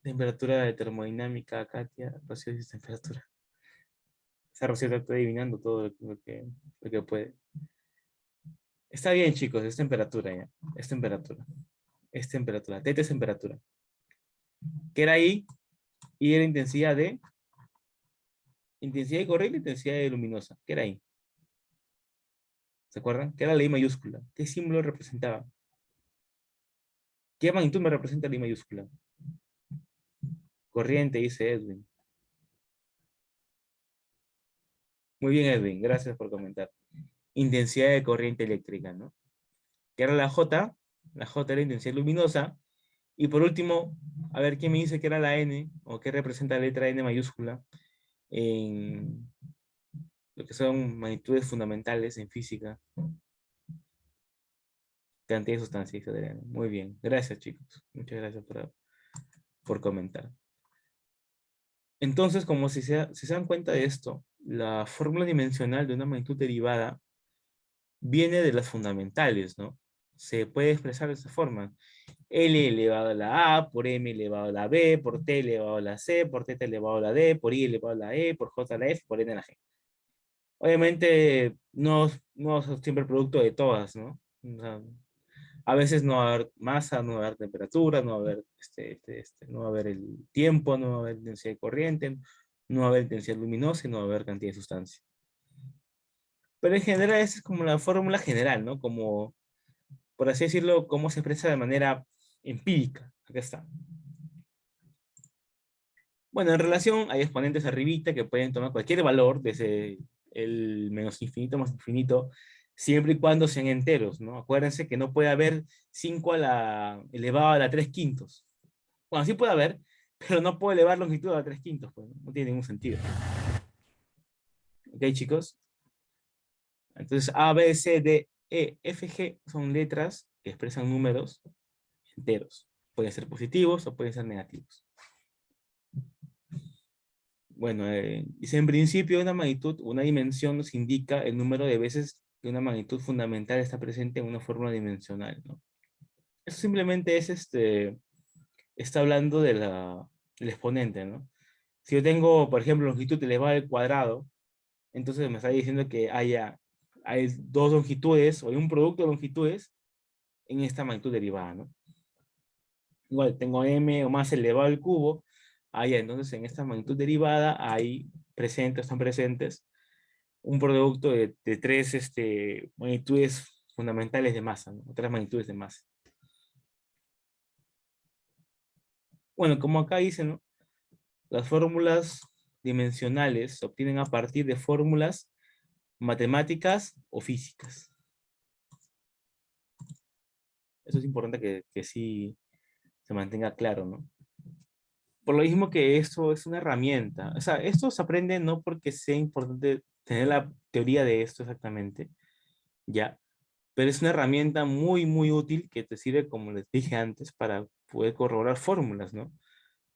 Temperatura de termodinámica, Katia. Rocío dice temperatura. Esa Rocío está adivinando todo lo que puede. Está bien, chicos, es temperatura ya. Es temperatura. Es temperatura. Teta es temperatura. ¿Qué era I? I era intensidad de corriente, intensidad de luminosa. ¿Qué era I? ¿Se acuerdan? ¿Qué era la I mayúscula? ¿Qué símbolo representaba? ¿Qué magnitud me representa la I mayúscula? Corriente, dice Edwin. Muy bien, Edwin, gracias por comentar. Intensidad de corriente eléctrica, ¿no? ¿Qué era la J? La J era intensidad luminosa. Y por último, a ver, ¿quién me dice que era la N? ¿O qué representa la letra N mayúscula? En lo que son magnitudes fundamentales en física. Cantidad de sustancia, dice Adriana. Muy bien. Gracias, chicos. Muchas gracias por comentar. Entonces, como si se dan cuenta de esto, la fórmula dimensional de una magnitud derivada viene de las fundamentales, ¿no? Se puede expresar de esta forma. L elevado a la A, por M elevado a la B, por T elevado a la C, por T elevado a la D, por I elevado a la E, por J a la F, por N a la G. Obviamente, no es siempre producto de todas, ¿no? O sea, a veces no va a haber masa, no va a haber temperatura, no va a haber, no va a haber el tiempo, no va a haber intensidad de corriente, no va a haber intensidad luminosa y no va a haber cantidad de sustancia. Pero en general, esa es como la fórmula general, ¿no? Como, por así decirlo, cómo se expresa de manera empírica. Acá está. Bueno, en relación hay exponentes arribita que pueden tomar cualquier valor, desde el menos infinito más infinito, siempre y cuando sean enteros, ¿no? Acuérdense que no puede haber 5 a la elevado a la 3 quintos. Bueno, sí puede haber, pero no puedo elevar longitud a la 3 quintos, pues, no tiene ningún sentido. ¿Ok, chicos? Entonces, A, B, C, D, E, F, G son letras que expresan números enteros. Pueden ser positivos o pueden ser negativos. Bueno, dice en principio una magnitud, una dimensión nos indica el número de veces que una magnitud fundamental está presente en una fórmula dimensional, ¿no? Eso simplemente es, está hablando de del exponente, ¿no? Si yo tengo, por ejemplo, longitud elevada al cuadrado, entonces me está diciendo que hay dos longitudes o hay un producto de longitudes en esta magnitud derivada, ¿no? Igual tengo m o más elevado al cubo, entonces en esta magnitud derivada hay presentes, están presentes un producto de tres magnitudes fundamentales de masa, ¿no? Tres magnitudes de masa. Bueno, como acá dice, ¿no? Las fórmulas dimensionales se obtienen a partir de fórmulas matemáticas o físicas. Eso es importante que sí se mantenga claro, ¿no? Por lo mismo que esto es una herramienta. O sea, esto se aprende no porque sea importante tener la teoría de esto exactamente, ya, pero es una herramienta muy, muy útil que te sirve, como les dije antes, para poder corroborar fórmulas, ¿no?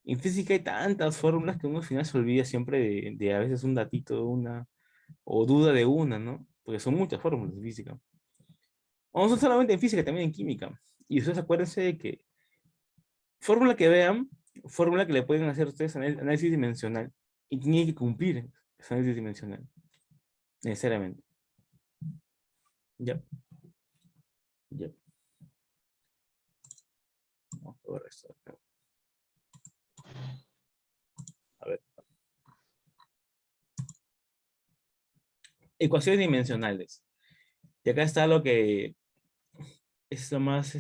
En física hay tantas fórmulas que uno al final se olvida siempre de a veces un datito de una, o duda de una, ¿no? Porque son muchas fórmulas de física. O no son solamente en física, también en química. Y ustedes acuérdense de que fórmula que vean, fórmula que le pueden hacer ustedes análisis dimensional, y tiene que cumplir ese análisis dimensional, necesariamente. Ya, ya. Vamos a ver esto acá. A ver. Ecuaciones dimensionales. Y acá está lo que es lo más,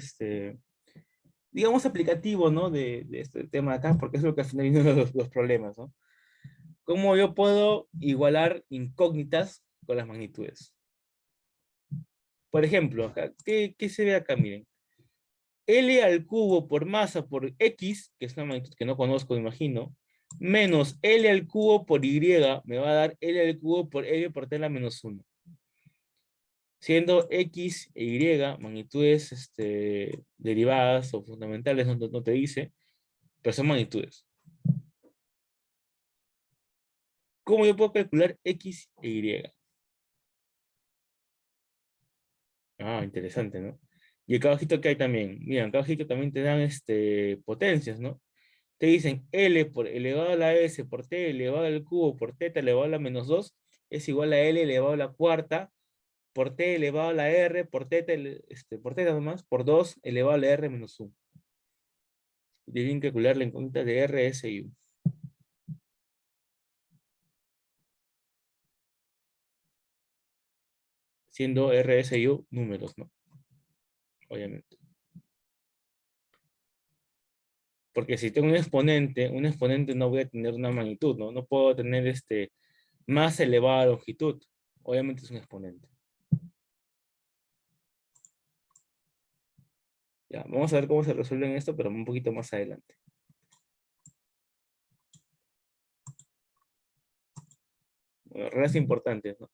digamos, aplicativo, ¿no? De este tema de acá, porque es lo que al final vienen los problemas, ¿no? ¿Cómo yo puedo igualar incógnitas con las magnitudes? Por ejemplo, acá, ¿qué se ve acá? Miren. L al cubo por masa por X, que es una magnitud que no conozco, imagino, menos L al cubo por Y, me va a dar L al cubo por L por T a la menos 1. Siendo X e Y magnitudes derivadas o fundamentales, no te dice, pero son magnitudes. ¿Cómo yo puedo calcular X e Y? Ah, interesante, ¿no? Y acá abajito que hay también, miren, acá abajito también te dan potencias, ¿no? Te dicen L por elevado a la S por T elevado al cubo por T elevado a la menos 2 es igual a L elevado a la cuarta por T elevado a la R por por T nomás por 2 elevado a la R menos 1. Y tienen que calcular la incógnita de R, S y U. Siendo R, S y U números, ¿no? Obviamente. Porque si tengo un exponente no voy a tener una magnitud, ¿no? No puedo tener más elevada longitud. Obviamente es un exponente. Ya, vamos a ver cómo se resuelve esto, pero un poquito más adelante. Bueno, reglas importantes, ¿no?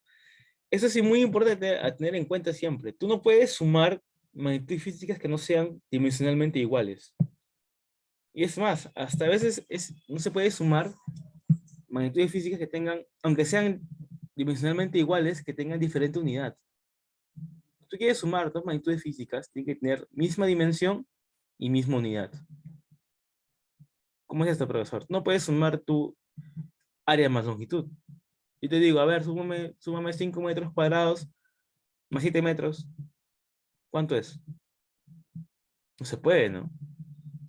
Eso sí, muy importante a tener en cuenta siempre. Tú no puedes sumar magnitudes físicas que no sean dimensionalmente iguales. Y es más, hasta a veces no se puede sumar magnitudes físicas que tengan, aunque sean dimensionalmente iguales, que tengan diferente unidad. Tú quieres sumar dos magnitudes físicas, tienen que tener misma dimensión y misma unidad. ¿Cómo es esto, profesor? No puedes sumar tu área más longitud. Yo te digo, a ver, súmame 5 metros cuadrados más 7 metros. ¿Cuánto es? No se puede, ¿no?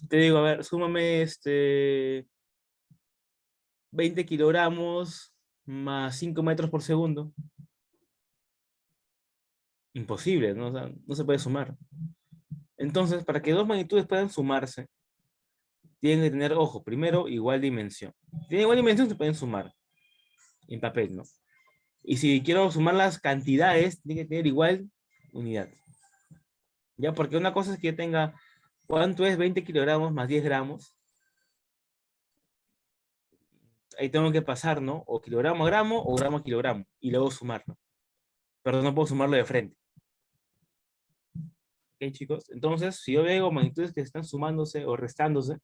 Te digo, a ver, súmame 20 kilogramos más 5 metros por segundo. Imposible, ¿no? O sea, no se puede sumar. Entonces, para que dos magnitudes puedan sumarse, tienen que tener, ojo, primero, igual dimensión. Si tienen igual dimensión, se pueden sumar en papel, ¿no? Y si quiero sumar las cantidades, tiene que tener igual unidad. ¿Ya? Porque una cosa es que yo tenga, ¿cuánto es 20 kilogramos más 10 gramos? Ahí tengo que pasar, ¿no? O kilogramo a gramo o gramo a kilogramo. Y luego sumarlo. Pero no puedo sumarlo de frente. ¿Ok, chicos? Entonces, si yo veo magnitudes que están sumándose o restándose,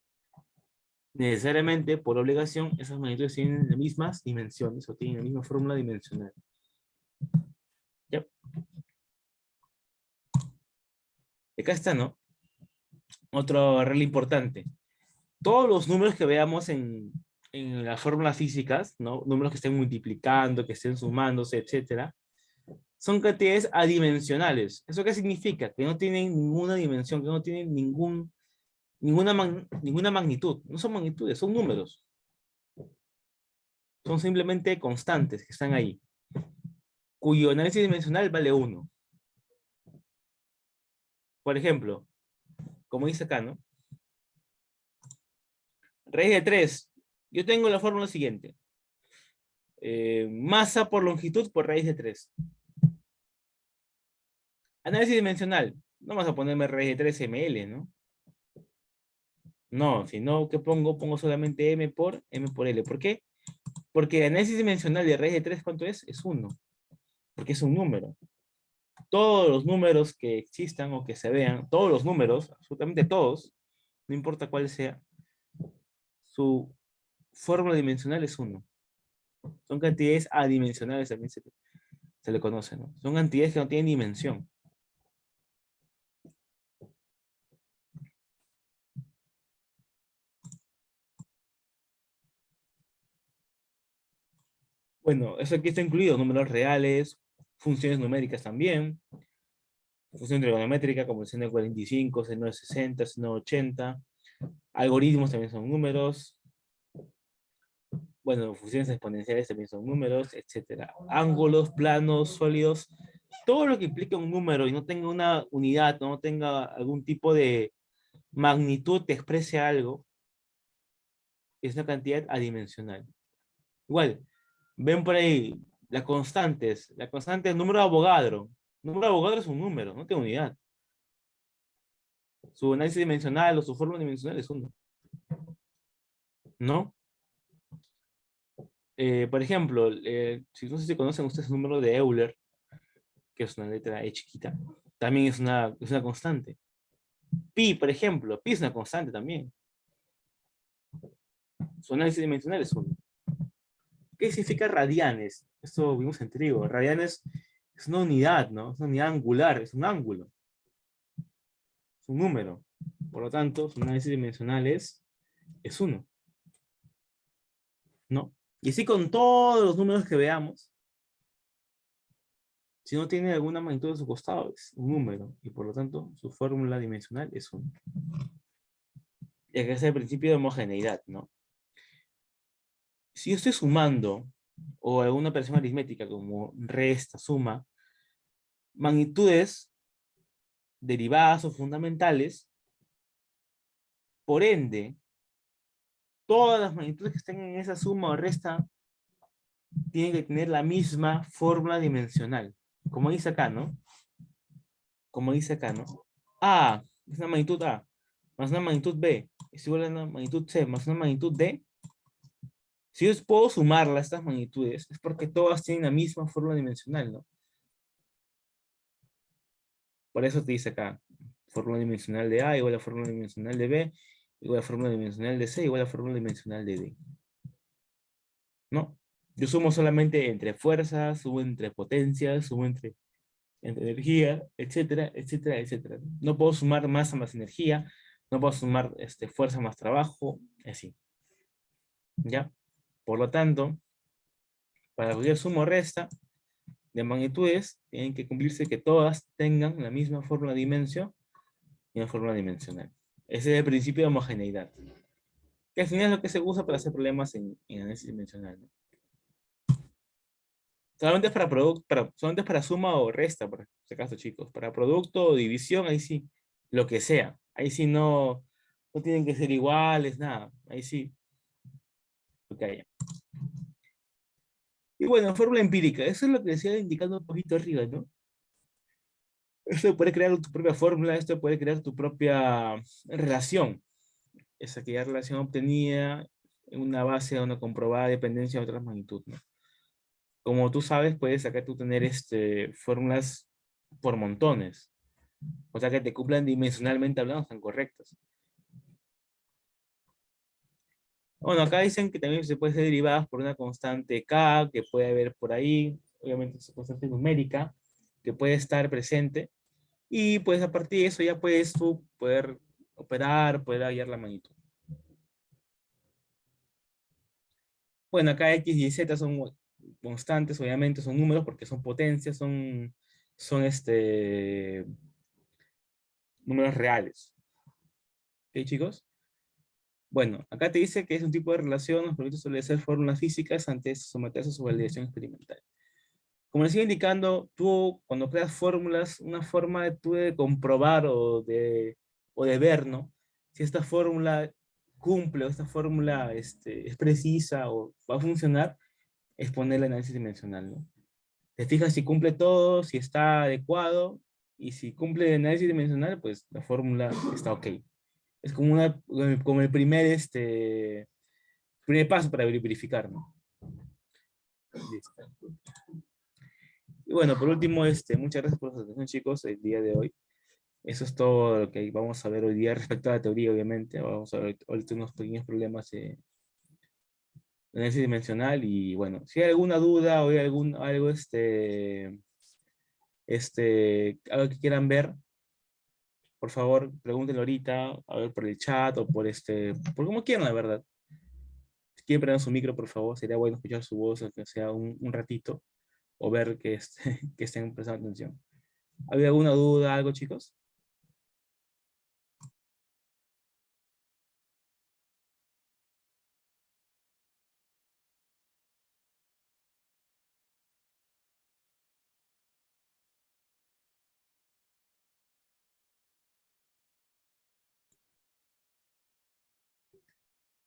necesariamente, por obligación, esas magnitudes tienen las mismas dimensiones o tienen la misma fórmula dimensional. ¿Ya? Acá está, ¿no? Otro regla importante. Todos los números que veamos en las fórmulas físicas, ¿no? Números que estén multiplicando, que estén sumándose, etcétera, son cantidades adimensionales. ¿Eso qué significa? Que no tienen ninguna dimensión, que no tienen ninguna magnitud. No son magnitudes, son números. Son simplemente constantes que están ahí, cuyo análisis dimensional vale 1. Por ejemplo, como dice acá, ¿no? Raíz de 3. Yo tengo la fórmula siguiente. Masa por longitud por raíz de 3. Análisis dimensional. No vas a ponerme raíz de 3 ml, ¿no? No, sino que pongo solamente m por L. ¿Por qué? Porque el análisis dimensional de raíz de 3, ¿cuánto es? Es 1. Porque es un número. Todos los números que existan o que se vean, todos los números, absolutamente todos, no importa cuál sea, su fórmula dimensional es 1. Son cantidades adimensionales, también se le conoce, ¿no? Son cantidades que no tienen dimensión. Bueno, eso aquí está incluido, números reales, funciones numéricas también, función trigonométrica como el seno de 45, seno de 60, seno de 80, algoritmos también son números, bueno, funciones exponenciales también son números, etcétera. Ángulos, planos, sólidos, todo lo que implica un número y no tenga una unidad, no tenga algún tipo de magnitud que exprese algo, es una cantidad adimensional. Igual, ven por ahí la constante del número de Avogadro. El número de Avogadro es un número, no tiene unidad. Su análisis dimensional o su fórmula dimensional es uno. ¿No? Por ejemplo, si no sé si conocen ustedes el número de Euler, que es una letra E chiquita, también es una constante. Pi, por ejemplo, pi es una constante también. Su análisis dimensional es uno. ¿Qué significa radianes? Esto vimos en trigo. Radianes es una unidad, ¿no? Es una unidad angular, es un ángulo, es un número. Por lo tanto, su análisis dimensional es uno, ¿no? Y así con todos los números que veamos, si no tiene alguna magnitud de su costado, es un número. Y por lo tanto, su fórmula dimensional es uno. Y acá está el principio de homogeneidad, ¿no? Si yo estoy sumando, o alguna operación aritmética como resta, suma, magnitudes derivadas o fundamentales, por ende, todas las magnitudes que estén en esa suma o resta tienen que tener la misma fórmula dimensional. Como dice acá, ¿no? Como dice acá, ¿no? A es una magnitud A, más una magnitud B, es igual a una magnitud C, más una magnitud D. Si yo puedo sumarlas, estas magnitudes, es porque todas tienen la misma fórmula dimensional, ¿no? Por eso te dice acá, fórmula dimensional de A igual a fórmula dimensional de B, igual a fórmula dimensional de C, igual a fórmula dimensional de D. ¿No? Yo sumo solamente entre fuerzas, sumo entre potencias, sumo entre energía, etcétera, etcétera, etcétera. No puedo sumar masa más energía, no puedo sumar fuerza más trabajo, así. ¿Ya? Por lo tanto, para cualquier suma o resta de magnitudes, tienen que cumplirse que todas tengan la misma fórmula dimensión y una fórmula dimensional. Ese es el principio de homogeneidad, que al final es lo que se usa para hacer problemas en análisis dimensional, ¿no? Solamente es solamente es para suma o resta, por si acaso, chicos. Para producto o división, ahí sí, lo que sea. Ahí sí no, No tienen que ser iguales, nada. Ahí sí. Ok. Y bueno, fórmula empírica. Eso es lo que decía indicando un poquito arriba, ¿no? Esto puede crear tu propia fórmula, esto puede crear tu propia relación. Es aquella relación obtenida en una base de una comprobada dependencia de otras magnitud, ¿no? Como tú sabes, puedes acá tú tener fórmulas por montones. O sea que te cumplan dimensionalmente hablando, están correctas. Bueno, acá dicen que también se puede ser derivadas por una constante K, que puede haber por ahí, obviamente es una constante numérica, que puede estar presente, y pues a partir de eso ya puedes tú poder operar, poder hallar la magnitud. Bueno, acá X y Z son constantes, obviamente, son números porque son potencias, son números reales. ¿Ok, chicos? Bueno, acá te dice que es un tipo de relación, los permite establecer fórmulas físicas antes de someterse a su validación experimental. Como les iba indicando, tú cuando creas fórmulas, una forma de, tú de comprobar o de ver, ¿no? Si esta fórmula cumple o esta fórmula es precisa o va a funcionar, es poner el análisis dimensional, ¿no? Te fijas si cumple todo, si está adecuado, y si cumple el análisis dimensional, pues la fórmula está ok. Es como el primer paso para verificar, ¿no? Listo. Y bueno, por último, muchas gracias por su atención, chicos, el día de hoy. Eso es todo lo que vamos a ver hoy día respecto a la teoría, obviamente. Vamos a ver ahorita unos pequeños problemas de análisis dimensional y bueno, si hay alguna duda o hay algo que quieran ver, por favor, pregúntenlo ahorita, a ver por el chat o por como quieran, la verdad. Si quieren prender su micro, por favor, sería bueno escuchar su voz, aunque sea un ratito, o ver que estén prestando atención. ¿Había alguna duda, algo, chicos?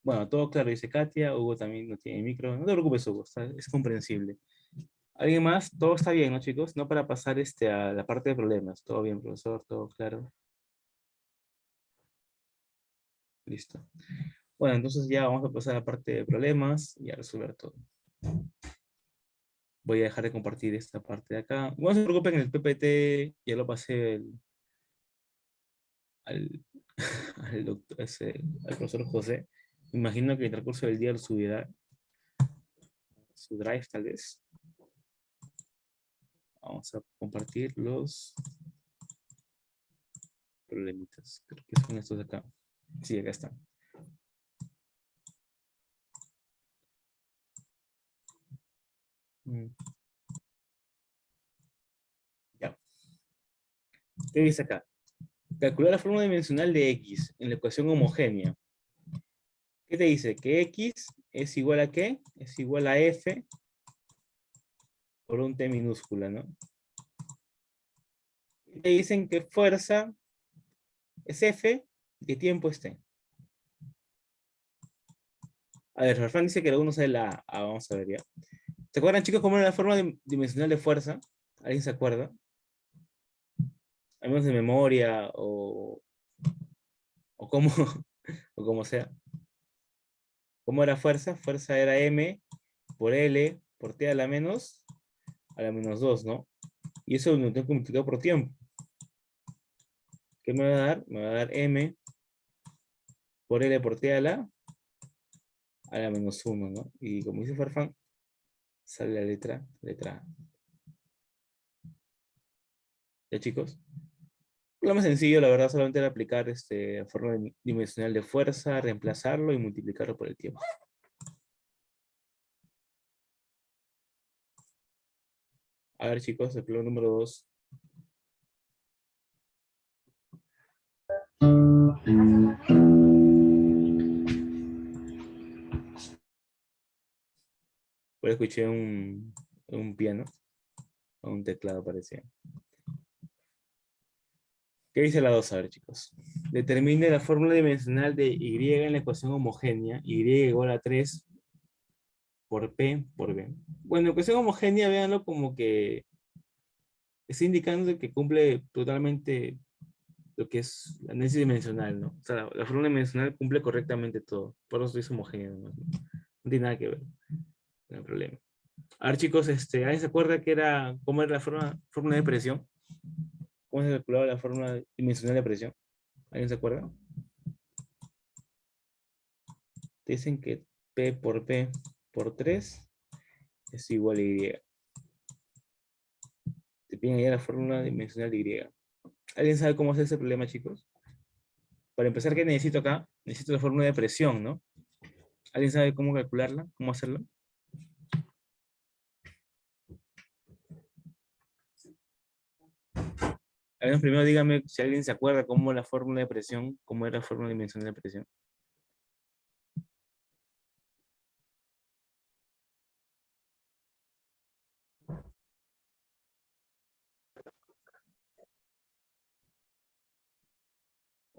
Bueno, todo claro, dice Katia. Hugo también no tiene micro. No te preocupes, Hugo, es comprensible. ¿Alguien más? Todo está bien, ¿no, chicos? No para pasar a la parte de problemas. Todo bien, profesor, todo claro. Listo. Bueno, entonces ya vamos a pasar a la parte de problemas y a resolver todo. Voy a dejar de compartir esta parte de acá. No se preocupen, el PPT ya lo pasé al, al profesor José. Imagino que en el transcurso del día lo subirá a su drive, tal vez. Vamos a compartir los problemitas. Creo que son estos de acá. Sí, acá están. Mm, ya. ¿Qué dice acá? Calcular la fórmula dimensional de X en la ecuación homogénea. ¿Qué te dice? Que X es igual a ¿qué? Es igual a F por un T minúscula, ¿no? Y te dicen que fuerza es F y que tiempo es T. A ver, Farfán dice que alguno sabe la A. Vamos a ver ya. ¿Se acuerdan, chicos, cómo era la forma dimensional de fuerza? ¿Alguien se acuerda? Al menos de memoria o cómo, o como sea. ¿Cómo era fuerza? Fuerza era M por L por T a la menos 2, ¿no? Y eso lo tengo que multiplicar por tiempo. ¿Qué me va a dar? Me va a dar M por L por T a la menos 1, ¿no? Y como dice Farfán, sale la letra A. ¿Ya, chicos? Lo más sencillo, la verdad, solamente era aplicar forma dimensional de fuerza, reemplazarlo y multiplicarlo por el tiempo. A ver, chicos, el problema número 2. Pues escuché un piano, o un teclado parecía. ¿Qué dice la 2? A ver, chicos. Determine la fórmula dimensional de Y en la ecuación homogénea. Y igual a 3 por P por B. Bueno, ecuación homogénea, véanlo como que está indicando que cumple totalmente lo que es la análisis dimensional, ¿no? O sea, la fórmula dimensional cumple correctamente todo. Por eso es homogénea, ¿no? No tiene nada que ver, no hay problema. A ver, chicos, ¿alguien se acuerda cómo era la fórmula de presión? ¿Cómo se calculaba la fórmula dimensional de presión? ¿Alguien se acuerda? Te dicen que P por P por 3 es igual a Y. Te piden ya la fórmula dimensional de Y. ¿Alguien sabe cómo hacer ese problema, chicos? Para empezar, ¿qué necesito acá? Necesito la fórmula de presión, ¿no? ¿Alguien sabe cómo calcularla? ¿Cómo hacerlo? A ver, primero dígame si alguien se acuerda cómo la fórmula de presión, cómo era la fórmula dimensional de presión.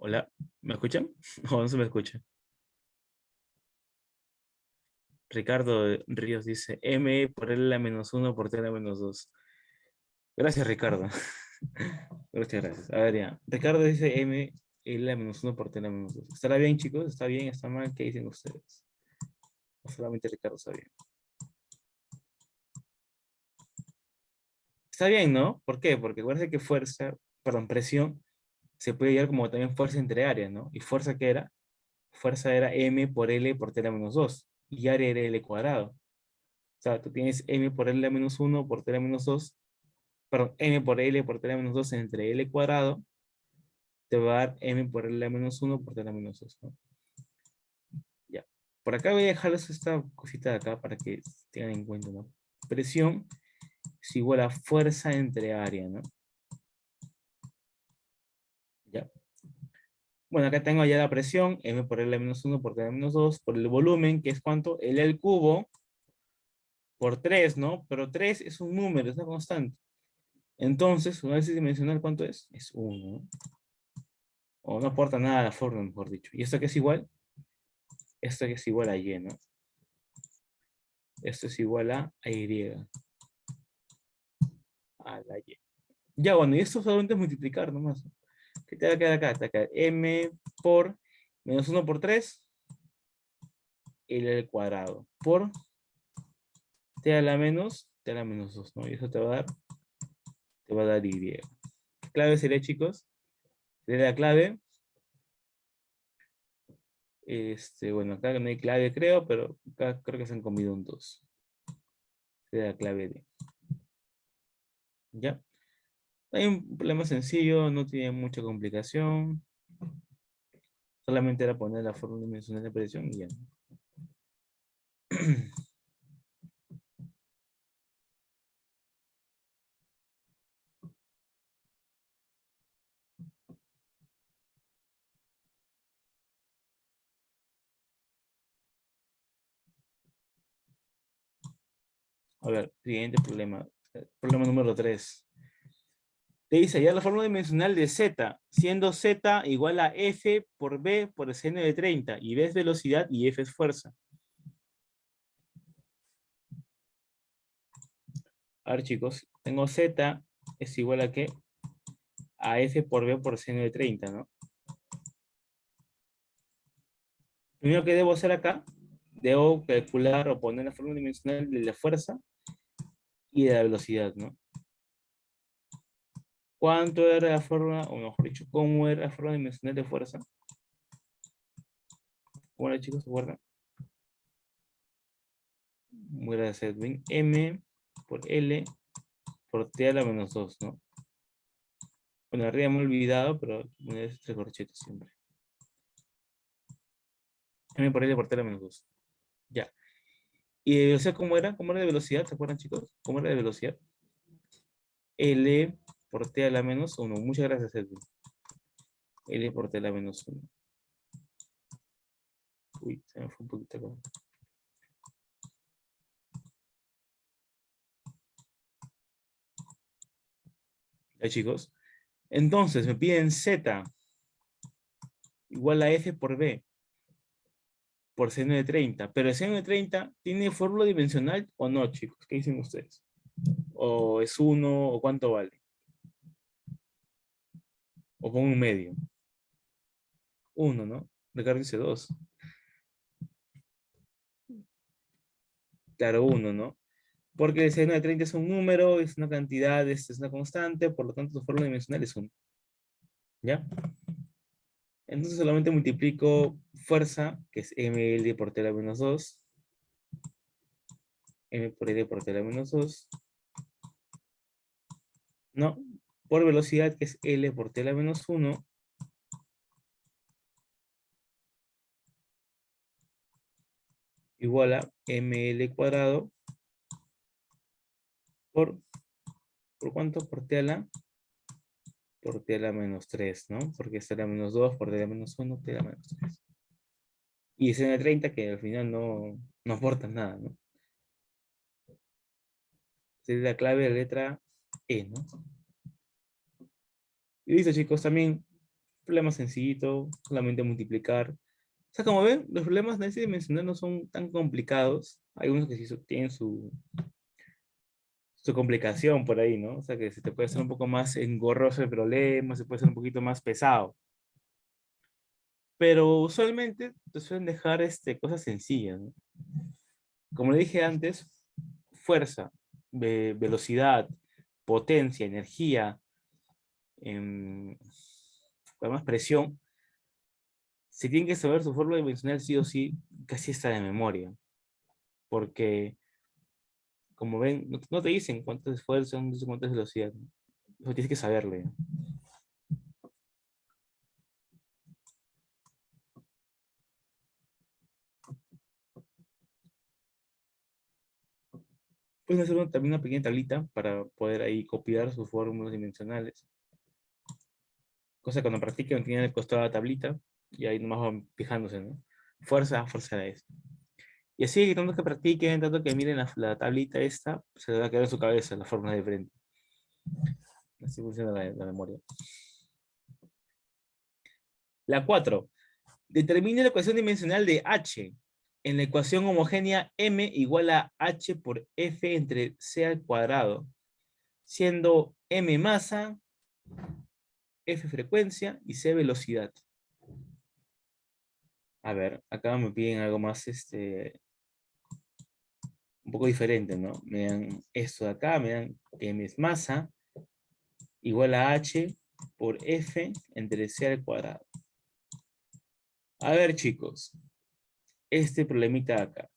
Hola, ¿me escuchan? ¿O no se me escucha? Ricardo Ríos dice M por L a menos 1 por T a la menos 2. Gracias, Ricardo. Muchas gracias. A ver, ya. Ricardo dice M L a menos 1 por T a la menos 2. ¿Estará bien, chicos? ¿Está bien? ¿Está mal? ¿Qué dicen ustedes? O solamente Ricardo está bien. Está bien, ¿no? ¿Por qué? Porque acuérdense que presión, se puede llevar como también fuerza entre áreas, ¿no? ¿Y fuerza qué era? Fuerza era M por L por T a la menos 2. Y área era L cuadrado. O sea, tú tienes M por L a menos 1 por T a la menos 2. Perdón, M por L por T a la menos 2 entre L cuadrado. Te va a dar M por L a menos 1 por T a la menos 2, ¿no? Ya. Por acá voy a dejarles esta cosita de acá para que tengan en cuenta, ¿no? Presión es igual a fuerza entre área, ¿no? Ya. Bueno, acá tengo ya la presión, M por L a menos 1 por T a la menos 2, por el volumen, que es ¿cuánto? L al cubo por 3, ¿no? Pero 3 es un número, es una constante. Entonces, su análisis dimensional, ¿cuánto es? Es 1, ¿no? O no aporta nada a la fórmula, mejor dicho. ¿Y esto qué es igual? Esto que es igual a Y, ¿no? Esto es igual a Y, a la Y. Ya, bueno, y esto solamente es multiplicar nomás. ¿Qué te va a quedar acá? Te va a quedar M por menos 1 por 3, L al cuadrado, por T a la menos 2, ¿no? Y eso te va a dar Y. Clave sería, chicos, sería la clave. Bueno, acá no hay clave, creo, pero acá creo que se han comido un 2. Sería la clave D. ¿Ya? Hay un problema sencillo, no tiene mucha complicación. Solamente era poner la fórmula dimensional de presión y ya. A ver, siguiente problema. Problema número 3. Te dice ya la fórmula dimensional de Z, siendo Z igual a F por B por seno de 30. Y B es velocidad y F es fuerza. A ver, chicos, tengo Z es igual a ¿qué? A F por B por seno de 30, ¿no? Primero que debo hacer acá, debo calcular o poner la fórmula dimensional de la fuerza y de la velocidad, ¿no? ¿Cuánto era la fórmula, o mejor dicho, cómo era la fórmula dimensional de fuerza? ¿Cómo era, chicos? ¿Se acuerdan? Muy gracias, Edwin. M por L por T a la menos 2, ¿no? Bueno, arriba me he olvidado, pero poner este corchete siempre. M por L por T a la menos 2. Ya. ¿Y de velocidad cómo era? ¿Cómo era de velocidad? ¿Se acuerdan, chicos? ¿Cómo era de velocidad? L por T a la menos 1. Muchas gracias, Edwin. L por T a la menos 1. Uy, se me fue un poquito acá. Ya, chicos. Entonces, me piden Z. igual a F por B, por seno de 30. Pero el seno de 30 tiene fórmula dimensional o no, chicos. ¿Qué dicen ustedes? ¿O es 1 o cuánto vale? O pongo un medio. 1, ¿no? Ricardo dice 2. Claro, 1, ¿no? Porque el seno de 30 es un número, es una cantidad, es una constante, por lo tanto su fórmula dimensional es 1. ¿Ya? Entonces solamente multiplico fuerza, que es ml por tela menos 2, m por l por tela menos 2, ¿no? Por velocidad, que es L por tela menos 1, igual a ml cuadrado por, ¿por cuánto? Por tela menos 3, ¿no? Porque es tela menos 2 por tela menos 1, tela menos 3. Y es en el 30 que al final no aporta nada, ¿no? Esa es la clave de la letra E, ¿no? Y listo, chicos, también problema sencillito, solamente multiplicar. O sea, como ven, los problemas de ese dimensional no son tan complicados. Hay unos que sí tienen su complicación por ahí, ¿no? O sea, que se te puede hacer un poco más engorroso el problema, se puede hacer un poquito más pesado. Pero usualmente te suelen dejar cosas sencillas, ¿no? Como le dije antes, fuerza, velocidad, potencia, energía, em, además presión, se tienen que saber su fórmula dimensional sí o sí, casi está de memoria. Porque, como ven, no te dicen cuánto es fuerza, no te dicen cuánto es velocidad, ¿no? Eso tienes que saberlo, ¿ya? Puedes hacer también una pequeña tablita para poder ahí copiar sus fórmulas dimensionales. Cosa que cuando practiquen tienen el costado de la tablita y ahí nomás van fijándose, ¿no? Fuerza, fuerza era esto. Y así, tanto que practiquen, tanto que miren la tablita esta, se les va a quedar en su cabeza la fórmula de frente. Así funciona la memoria. La 4. Determine la ecuación dimensional de H. En la ecuación homogénea M igual a H por F entre C al cuadrado, siendo M masa, F frecuencia y C velocidad. A ver, acá me piden algo más, un poco diferente, ¿no? Me dan esto de acá, me dan M es masa, igual a H por F entre C al cuadrado. A ver, chicos, este problemita de acá.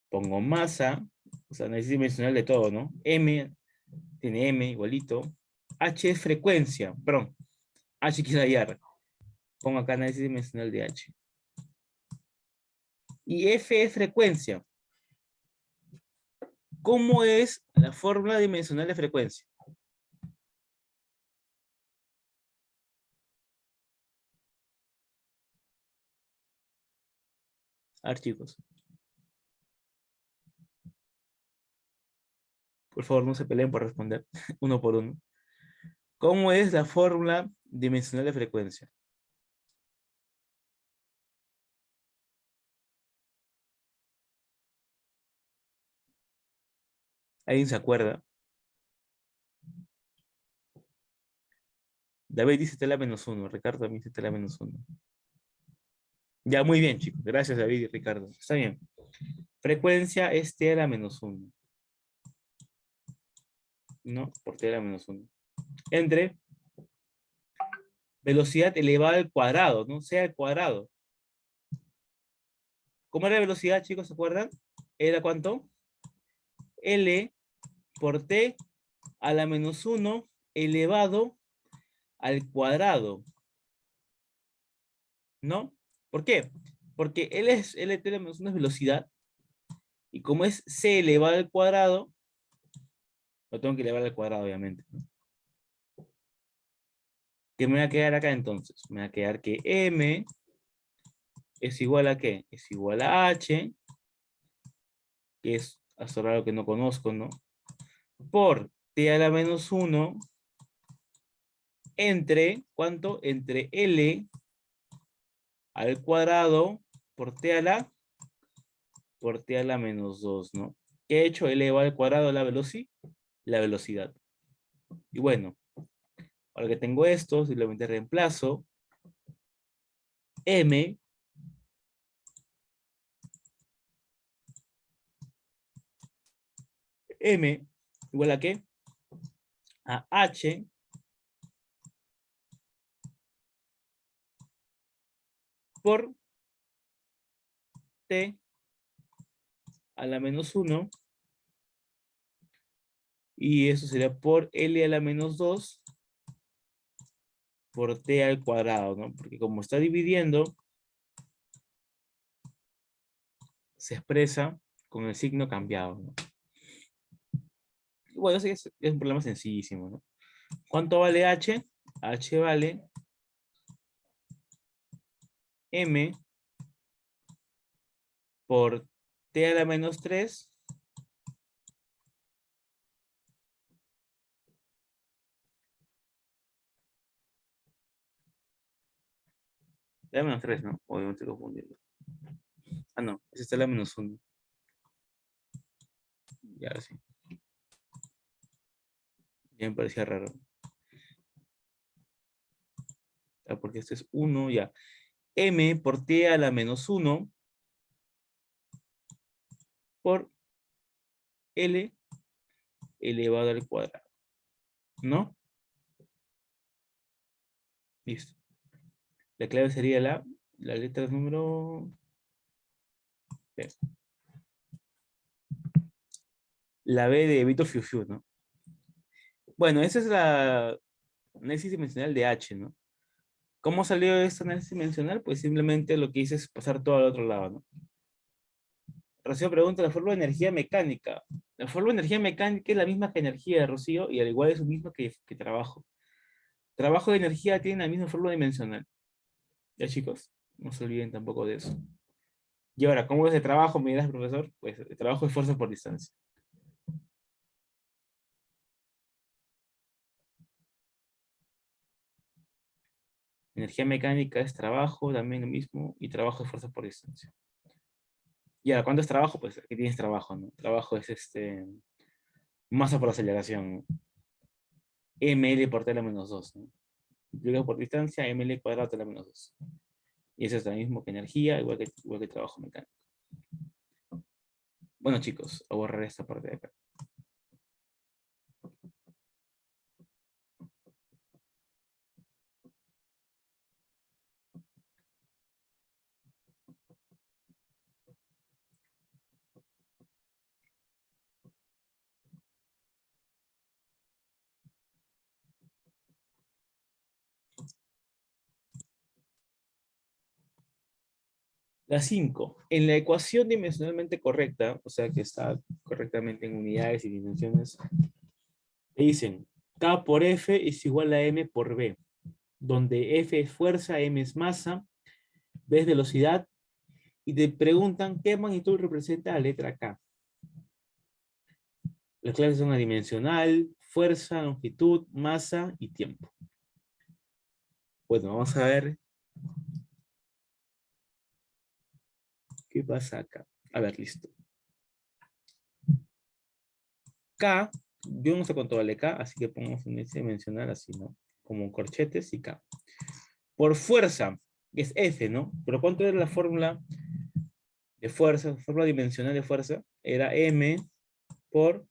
Pongo masa, o sea, necesito dimensional de todo, ¿no? M, tiene M igualito. H es frecuencia, perdón, H quiero hallar. Pongo acá análisis dimensional de H. Y F es frecuencia. ¿Cómo es la fórmula dimensional de frecuencia? A ver, chicos. Por favor, no se peleen por responder uno por uno. ¿Cómo es la fórmula dimensional de frecuencia? ¿Alguien se acuerda? David dice tela menos uno. Ricardo también dice tela menos uno. Ya, muy bien, chicos. Gracias, David y Ricardo. Está bien. Frecuencia es tela menos uno. ¿No? Por tela menos uno. Entre velocidad elevada al cuadrado, ¿no? Sea al cuadrado. ¿Cómo era la velocidad, chicos? ¿Se acuerdan? ¿Era cuánto? L por T a la menos 1 elevado al cuadrado, ¿no? ¿Por qué? Porque L es LT a la menos 1 es velocidad, y como es C elevado al cuadrado, lo tengo que elevar al cuadrado, obviamente, ¿no? ¿Qué me va a quedar acá entonces? Me va a quedar que M es igual a ¿qué? Es igual a H, que es hasta ahora lo que no conozco, ¿no? Por T a la menos 1 entre, ¿cuánto? Entre L al cuadrado por t a la menos 2, ¿no? ¿Qué he hecho? He elevado al cuadrado la velocidad. Y bueno, ahora que tengo esto, simplemente reemplazo m igual a qué? A h por t a la menos 1, y eso sería por L a la menos 2 por T al cuadrado, ¿no? Porque como está dividiendo, se expresa con el signo cambiado, ¿no? Y bueno, ese es un problema sencillísimo, ¿no? ¿Cuánto vale H? H vale M por T a la menos 3 T a la menos 3, ¿no? Obviamente estoy confundiendo. Ah, no, ese está a la menos 1. Ya, sí. Ya me parecía raro. Ya, porque este es 1, ya. M por T a la menos 1 por L elevado al cuadrado, ¿no? Listo. La clave sería la letra número... La B de Vito Fiu Fiu, ¿no? Bueno, esa es la análisis dimensional de H, ¿no? ¿Cómo salió esta análisis dimensional? Pues simplemente lo que hice es pasar todo al otro lado, ¿no? Rocío pregunta, la fórmula de energía mecánica. La fórmula de energía mecánica es la misma que energía de Rocío y al igual es lo mismo que trabajo. Trabajo de energía tiene la misma fórmula dimensional. Ya, chicos, no se olviden tampoco de eso. Y ahora, ¿cómo es de trabajo, me dirás, profesor? Pues el trabajo es fuerza por distancia. Energía mecánica es trabajo, también lo mismo, y trabajo es fuerza por distancia. Y ahora, ¿cuánto es trabajo? Pues aquí tienes trabajo, ¿no? Trabajo es masa por aceleración, ¿no? ml por t a la menos 2, ¿no? Multiplicado por distancia, ml cuadrado t a la menos 2. Y eso es lo mismo que energía, igual que trabajo mecánico. Bueno, chicos, a borrar esta parte de acá. La 5. En la ecuación dimensionalmente correcta, o sea que está correctamente en unidades y dimensiones, te dicen K por F es igual a M por B, donde F es fuerza, M es masa, B es velocidad, y te preguntan qué magnitud representa la letra K. Las clases son adimensional, fuerza, longitud, masa y tiempo. Bueno, vamos a ver qué pasa acá. A ver, listo. K, yo no sé cuánto vale K, así que pongamos un índice dimensional así, ¿no? Como corchetes y K. Por fuerza, que es F, ¿no? Pero ¿cuánto era la fórmula de fuerza? Fórmula dimensional de fuerza era M por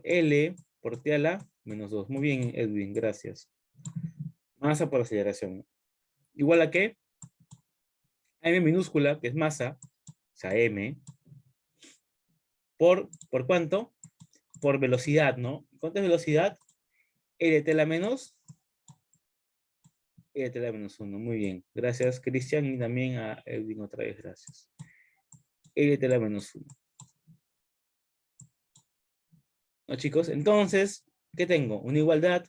L por T a la menos 2. Muy bien, Edwin, gracias. Masa por aceleración. ¿Igual a qué? A M minúscula, que es masa, o sea, M, ¿por cuánto? Por velocidad, ¿no? ¿Cuánto es velocidad? L T a la menos L T a la menos 1. Muy bien. Gracias, Cristian, y también a Edwin otra vez, gracias. L T a la menos 1. ¿No, chicos? Entonces, ¿qué tengo? Una igualdad.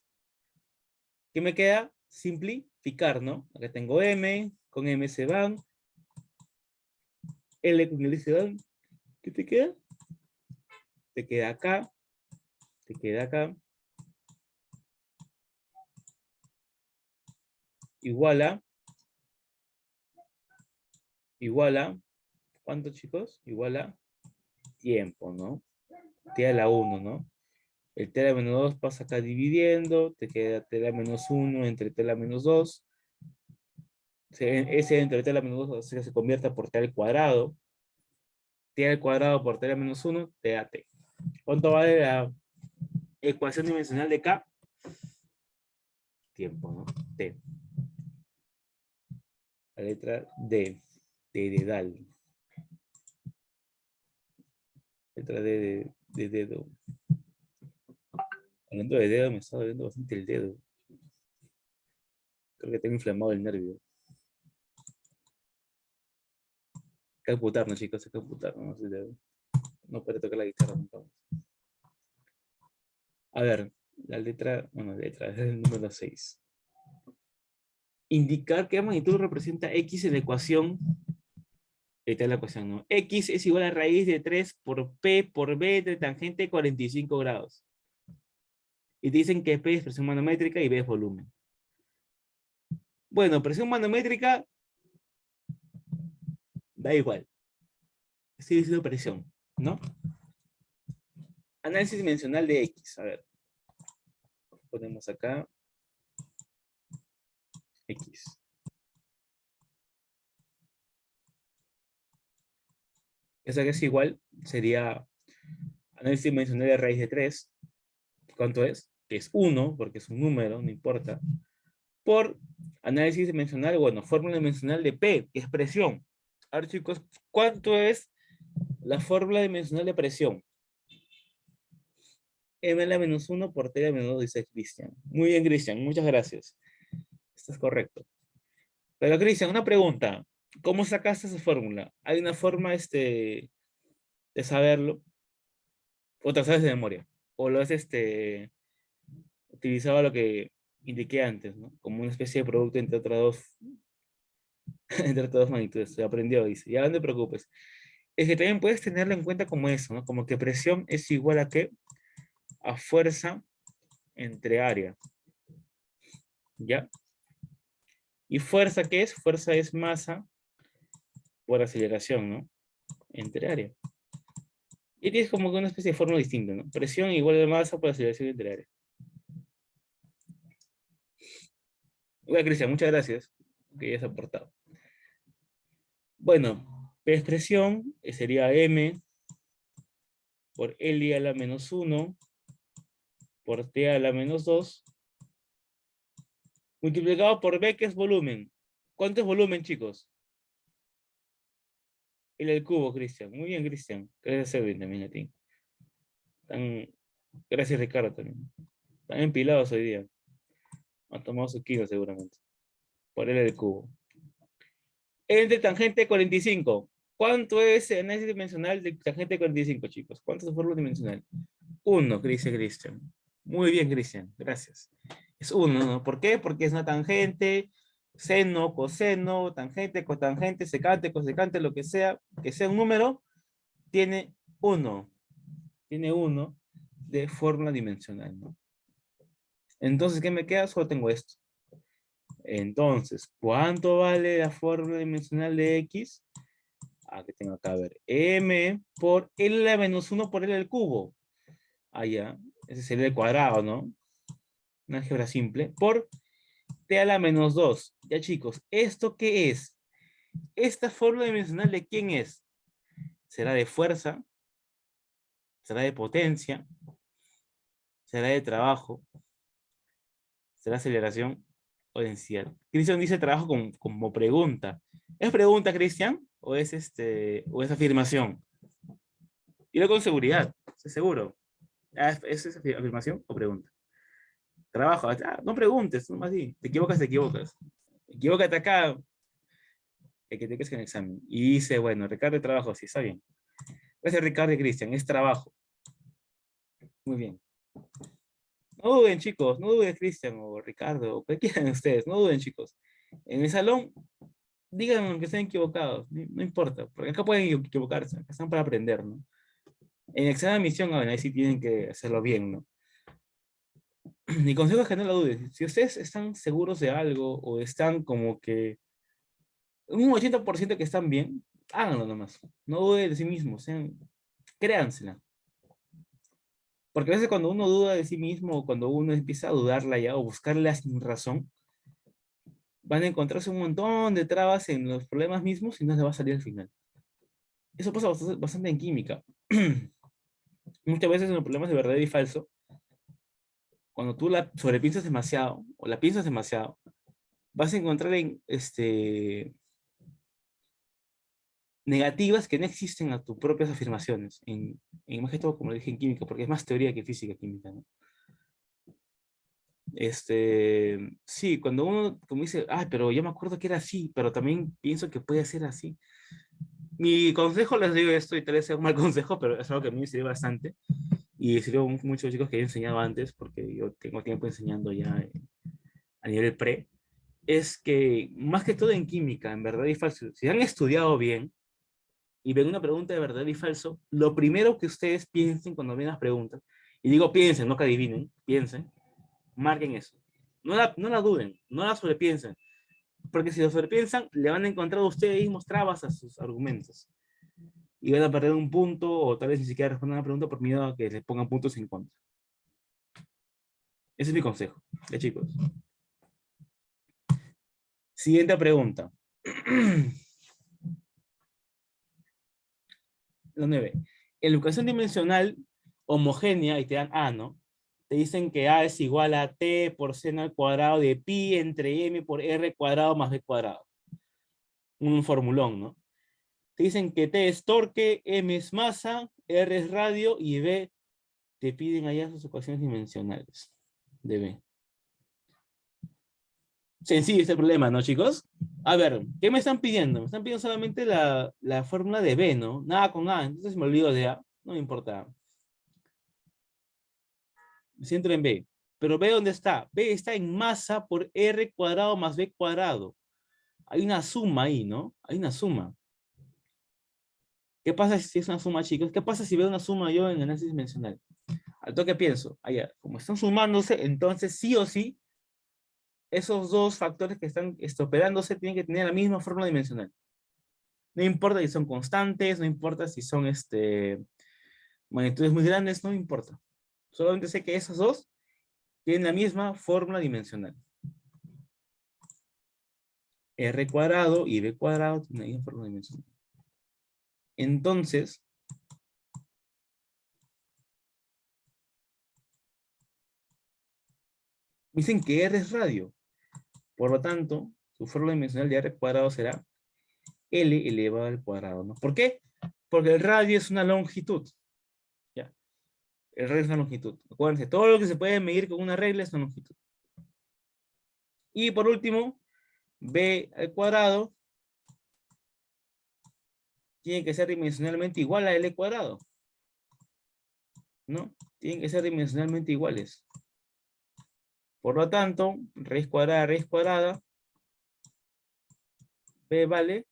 ¿Qué me queda? Simplificar, ¿no? Acá tengo M, con M se van, L con L se van. ¿Qué te queda? Te queda acá, te queda acá, igual a igual a, ¿cuánto, chicos? Igual a tiempo, ¿no? T a la 1, ¿no? El t a la menos 2 pasa acá dividiendo, te queda t a la menos 1 entre t a la menos 2. Ese entre t a la menos 2 se convierta por t al cuadrado. T al cuadrado por t a la menos 1, te da t. ¿Cuánto vale la ecuación dimensional de K? Tiempo, ¿no? T. La letra D. D de Dal. Letra D de dedo. Hablando de dedo, me está doliendo bastante el dedo. Creo que tengo inflamado el nervio. Hay que amputarnos, chicos, hay que amputarnos. No puede tocar la guitarra nunca más. A ver, la letra, bueno, letra, es el número 6. Indicar qué magnitud representa X en la ecuación. Esta es la ecuación, ¿no? X es igual a raíz de 3 por P por B de tangente 45 grados. Y te dicen que P es presión manométrica y B es volumen. Bueno, presión manométrica da igual. Estoy diciendo presión, ¿no? Análisis dimensional de X. A ver. Ponemos acá X. Esa que es igual sería análisis dimensional de raíz de 3. ¿Cuánto es? Que es 1, porque es un número, no importa. Por análisis dimensional, bueno, fórmula dimensional de P, que es presión. Ahora, chicos, ¿cuánto es la fórmula dimensional de presión? M a la menos 1 por T a la menos 2, dice Cristian. Muy bien, Cristian, muchas gracias. Esto es correcto. Pero, Cristian, una pregunta. ¿Cómo sacaste esa fórmula? ¿Hay una forma de saberlo? ¿O te lo sabes de memoria? ¿O lo has utilizaba lo que indiqué antes, ¿no? Como una especie de producto entre otras dos, entre otras dos magnitudes? Se aprendió, dice. Ya no te preocupes. Es que también puedes tenerlo en cuenta como eso, ¿no? Como que presión es igual a ¿qué? A fuerza entre área. ¿Ya? ¿Y fuerza qué es? Fuerza es masa por aceleración, ¿no? Entre área. Y tienes como que una especie de fórmula distinta, ¿no? Presión igual a masa por aceleración entre área. Bueno, Cristian, muchas gracias que hayas aportado. Bueno, P es presión, sería M por L a la menos 1 por T a la menos 2 multiplicado por B, que es volumen. ¿Cuánto es volumen, chicos? L al cubo, Cristian. Muy bien, Cristian. Gracias, Edwin, también a ti. Gracias, Ricardo, también. Están empilados hoy día. Han tomado su kilo, seguramente. Por L al cubo. Entre tangente 45. ¿Cuánto es el análisis dimensional de tangente 45, chicos? ¿Cuánto es su fórmula dimensional? 1, dice Cristian. Muy bien, Cristian. Gracias. Es 1, ¿no? ¿Por qué? Porque es una tangente, seno, coseno, tangente, cotangente, secante, cosecante, lo que sea un número, tiene 1. Tiene 1 de fórmula dimensional, ¿no? Entonces, ¿qué me queda? Solo tengo esto. Entonces, ¿cuánto vale la fórmula dimensional de X? Que tengo acá, a ver, M por L a la menos 1 por L al cubo. Ya. Ese sería el cuadrado, ¿no? Una álgebra simple. Por T a la menos 2. Ya, chicos, ¿esto qué es? ¿Esta fórmula dimensional de quién es? ¿Será de fuerza? ¿Será de potencia? ¿Será de trabajo? ¿Será aceleración o densidad? Cristian dice trabajo como pregunta. ¿Es pregunta, Cristian? ¿O es afirmación? Dilo con seguridad, estoy seguro. ¿Es afirmación o pregunta? Trabajo. No preguntes, no más di. Te equivocas, te equivocas. Equivócate acá, el que te quedes en el examen. Y dice, bueno, Ricardo, trabajo, sí, está bien. Gracias, Ricardo y Cristian, es trabajo. Muy bien. No duden, chicos, no duden, Cristian o Ricardo, o que quieran ustedes, no duden, chicos. En el salón, díganme que estén equivocados, no importa, porque acá pueden equivocarse, acá están para aprender, ¿no? En examen de admisión, bueno, ahí sí tienen que hacerlo bien, ¿no? Mi consejo es que no lo duden. Si ustedes están seguros de algo o están como que Un 80% que están bien, háganlo nomás. No duden de sí mismos, créansela. Porque a veces cuando uno duda de sí mismo, o cuando uno empieza a dudarla ya, o buscarla sin razón, van a encontrarse un montón de trabas en los problemas mismos y no se va a salir al final. Eso pasa bastante en química. Muchas veces en los problemas de verdadero y falso, cuando tú la sobrepiensas demasiado, o la piensas demasiado, vas a encontrar negativas que no existen a tus propias afirmaciones, más que todo, como dije, en química, porque es más teoría que física química, ¿no? Sí, cuando uno como dice, ah, pero yo me acuerdo que era así, pero también pienso que puede ser así. Mi consejo, les digo esto, y tal vez sea un mal consejo, pero es algo que a mí me sirve bastante, y sirvió a muchos chicos que he enseñado antes, porque yo tengo tiempo enseñando ya a nivel pre, es que más que todo en química, en verdad y falso, si han estudiado bien, y ven una pregunta de verdad y falso, lo primero que ustedes piensen cuando ven las preguntas, y digo piensen, no que adivinen, piensen, marquen eso. No la duden, no la sobrepiensen, porque si lo sobrepiensan, le van a encontrar a ustedes mismos trabas a sus argumentos. Y van a perder un punto, o tal vez ni siquiera respondan a la pregunta por miedo a que les pongan puntos en contra. Ese es mi consejo, ya chicos. Siguiente pregunta. La 9. En la ecuación dimensional homogénea, y te dan A, ¿no? Te dicen que A es igual a T por seno al cuadrado de pi entre M por R cuadrado más B cuadrado. Un formulón, ¿no? Te dicen que T es torque, M es masa, R es radio y B te piden allá sus ecuaciones dimensionales de B. Sencillo este problema, ¿no, chicos? A ver, ¿qué me están pidiendo? Me están pidiendo solamente la fórmula de B, ¿no? Nada con A, entonces me olvido de A, no me importa. Me centro en B. Pero B, ¿dónde está? B está en masa por R cuadrado más B cuadrado. Hay una suma ahí, ¿no? Hay una suma. ¿Qué pasa si es una suma, chicos? ¿Qué pasa si veo una suma yo en análisis dimensional? Al toque pienso, allá, como están sumándose, entonces sí o sí, esos dos factores que están operándose tienen que tener la misma fórmula dimensional. No importa si son constantes, no importa si son magnitudes muy grandes, no importa. Solamente sé que esos dos tienen la misma fórmula dimensional. R cuadrado y B cuadrado tienen la misma fórmula dimensional. Entonces, dicen que R es radio. Por lo tanto, su fórmula dimensional de R cuadrado será L elevado al cuadrado, ¿no? ¿Por qué? Porque el radio es una longitud. ¿Ya? El radio es una longitud. Acuérdense, todo lo que se puede medir con una regla es una longitud. Y por último, B al cuadrado tiene que ser dimensionalmente igual a L cuadrado. ¿No? Tienen que ser dimensionalmente iguales. Por lo tanto, raíz cuadrada, B vale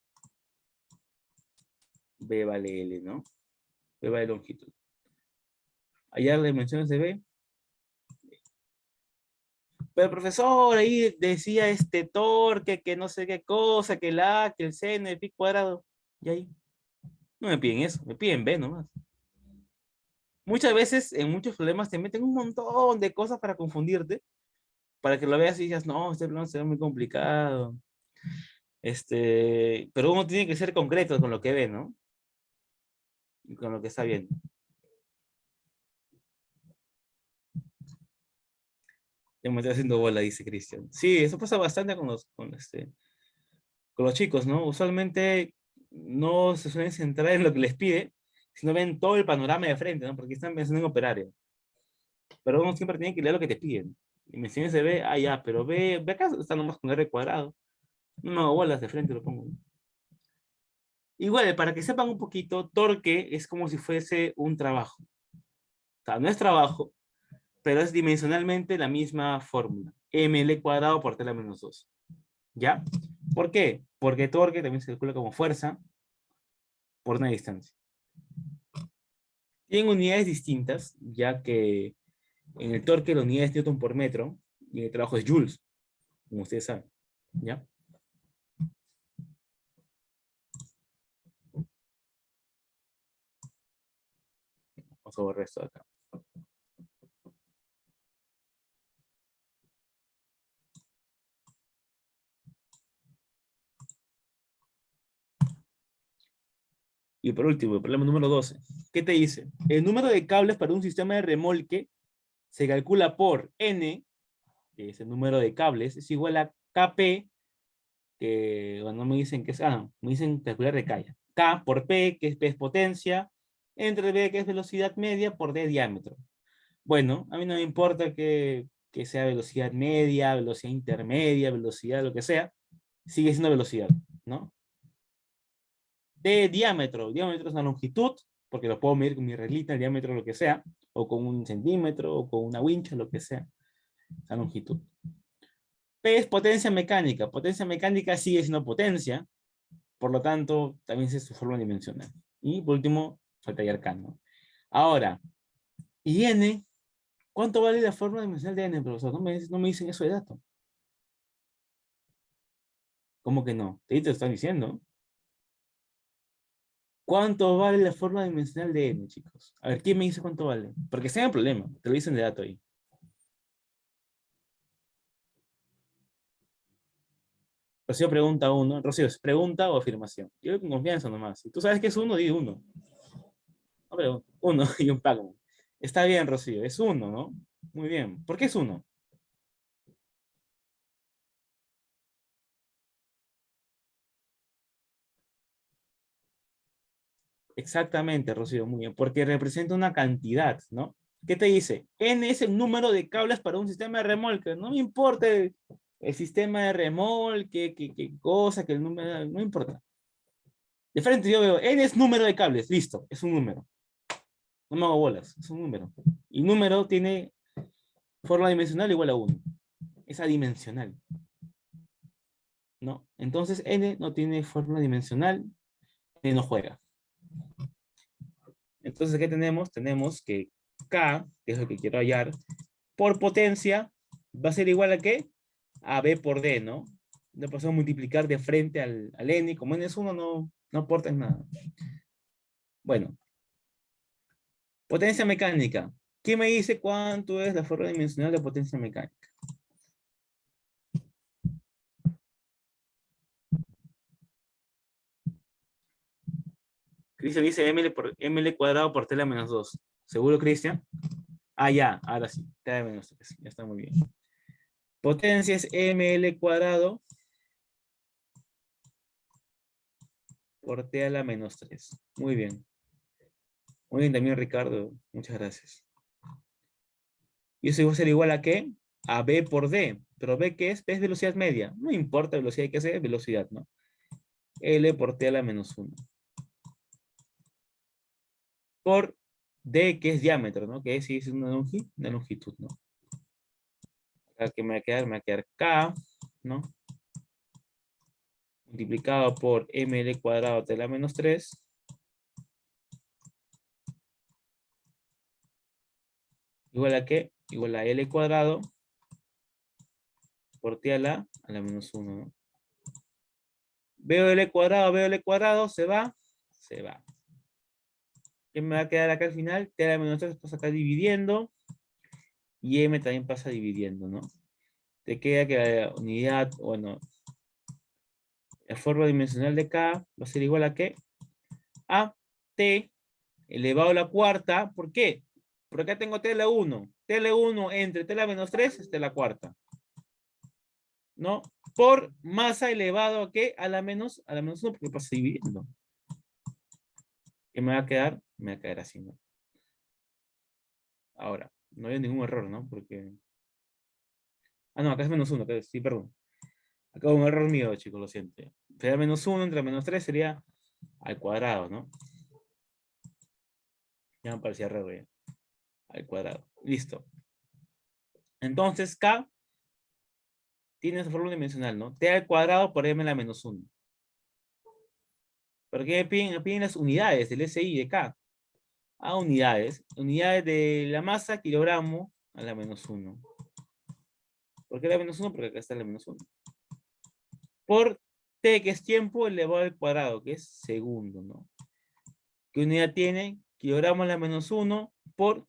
L, ¿no? B vale longitud. Hallar las dimensiones de B. Pero el profesor ahí decía torque, que no sé qué cosa, que la A, que el seno, el pi cuadrado. Y ahí, no me piden eso, me piden B nomás. Muchas veces, en muchos problemas, te meten un montón de cosas para confundirte, para que lo veas y digas, no, este problema se ve muy complicado. Pero uno tiene que ser concreto con lo que ve, ¿no? Y con lo que está viendo. Ya me estoy haciendo bola, dice Cristian. Sí, eso pasa bastante con los chicos, ¿no? Usualmente no se suelen centrar en lo que les pide, sino ven todo el panorama de frente, ¿no? Porque están pensando en operario. Pero uno siempre tiene que leer lo que te piden. Y me enseñas de B, ah, ya, pero ve acá, está nomás con R cuadrado. No me hago bolas de frente, lo pongo. Igual, para que sepan un poquito, torque es como si fuese un trabajo. O sea, no es trabajo, pero es dimensionalmente la misma fórmula. ml cuadrado por tela menos 2. ¿Ya? ¿Por qué? Porque torque también se calcula como fuerza por una distancia. Tienen unidades distintas, ya que en el torque la unidad es Newton por metro y en el trabajo es joules, como ustedes saben. ¿Ya? Vamos a borrar esto de acá. Y por último, el problema número 12. ¿Qué te dice? El número de cables para un sistema de remolque se calcula por N, que es el número de cables, es igual a KP, que bueno, me dicen que es, me dicen calcular de K. K por P, que es P es potencia, entre B, que es velocidad media, por D diámetro. Bueno, a mí no me importa que sea velocidad media, velocidad intermedia, velocidad, lo que sea, sigue siendo velocidad, ¿no? De diámetro. Diámetro es una longitud, porque lo puedo medir con mi reglita, el diámetro, lo que sea, o con un centímetro, o con una wincha, lo que sea, esa longitud. P es potencia mecánica. Potencia mecánica sigue siendo potencia, por lo tanto, también es su forma dimensional. Y por último, falta K, ¿no? Ahora, ¿y N? ¿Cuánto vale la forma dimensional de N, profesor? No me dicen eso de dato. ¿Cómo que no? Te están diciendo. ¿Cuánto vale la forma dimensional de N, chicos? A ver, ¿quién me dice cuánto vale? Porque está en el problema, te lo dicen de dato ahí. Rocío pregunta uno. Rocío, ¿es pregunta o afirmación? Yo con confianza nomás. Si tú sabes que es uno, di uno. No pregunto. Uno y un pago. Está bien, Rocío, es uno, ¿no? Muy bien. ¿Por qué es uno? Exactamente, Rocío, muy bien. Porque representa una cantidad, ¿no? ¿Qué te dice? N es el número de cables para un sistema de remolque. No me importa el sistema de remolque, qué cosa, que el número, no importa. De frente yo veo, N es número de cables, listo, es un número. No me hago bolas, es un número. Y número tiene forma dimensional igual a 1. Es adimensional, ¿no? Entonces N no tiene forma dimensional, N no juega. Entonces, ¿qué tenemos? Tenemos que K, que es lo que quiero hallar, por potencia, va a ser igual a ¿qué? A B por D, ¿no? Le pasamos a multiplicar de frente al N, y como N es 1, no aporta en nada. Bueno, potencia mecánica. ¿Quién me dice cuánto es la forma dimensional de potencia mecánica? Cristian dice ml cuadrado por tela menos 2. ¿Seguro, Cristian? Ah, ya, ahora sí. Tela menos 3. Ya está muy bien. Potencia es ml cuadrado por t a la menos 3. Muy bien. Muy bien también, Ricardo. Muchas gracias. Y eso va a ser igual a ¿qué? A B por D. Pero B, ¿qué es? B es velocidad media. No importa velocidad, ¿qué hacer? Velocidad, ¿no? L por T a la menos 1. Por D, que es diámetro, ¿no? Que es una longitud, ¿no? Acá que me va a quedar K, ¿no? Multiplicado por ml cuadrado T a la menos 3. ¿Igual a qué? Igual a L cuadrado por T a la menos 1, ¿no? Veo L cuadrado, se va, se va. ¿Qué me va a quedar acá al final? T a la menos 3 pasa acá dividiendo. Y M también pasa dividiendo, ¿no? Te queda que la unidad, bueno, la forma dimensional de K va a ser igual a ¿qué? A T elevado a la cuarta. ¿Por qué? Porque acá tengo T a la 1. T a la 1 entre T a la menos 3 es T a la cuarta. ¿No? Por masa elevado a ¿qué? A la menos 1 porque pasa dividiendo. ¿Qué me va a quedar? Me va a quedar así, ¿no? Ahora, no hay ningún error, ¿no? Porque... Ah, no, acá es menos 1, sí, perdón. Acá hubo un error mío, chicos, lo siento. Sería menos 1 entre menos 3 sería al cuadrado, ¿no? Ya me parecía re bien. Al cuadrado. Listo. Entonces, K tiene esa forma dimensional, ¿no? T al cuadrado por M a la menos 1. ¿Por qué me piden las unidades del SI de K? A unidades. Unidades de la masa, kilogramo, a la menos 1. ¿Por qué la menos 1? Porque acá está la menos 1. Por T, que es tiempo, elevado al cuadrado, que es segundo, ¿no? ¿Qué unidad tiene? kilogramos a la menos 1 por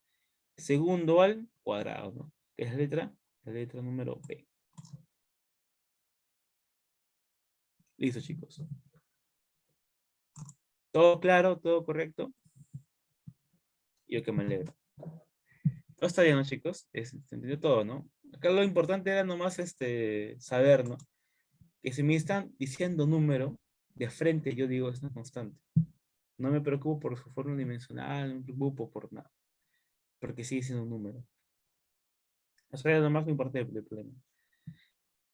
segundo al cuadrado, ¿no? Que es la letra número B. Listo, chicos. ¿Todo claro? ¿Todo correcto? Yo que me alegro. Todo está bien, ¿no, chicos? Se entendió todo, ¿no? Acá lo importante era nomás saber, ¿no? Que si me están diciendo número de frente, yo digo es una constante. No me preocupo por su forma dimensional, no me preocupo por nada, porque sigue siendo un número. Eso era lo más importante del problema.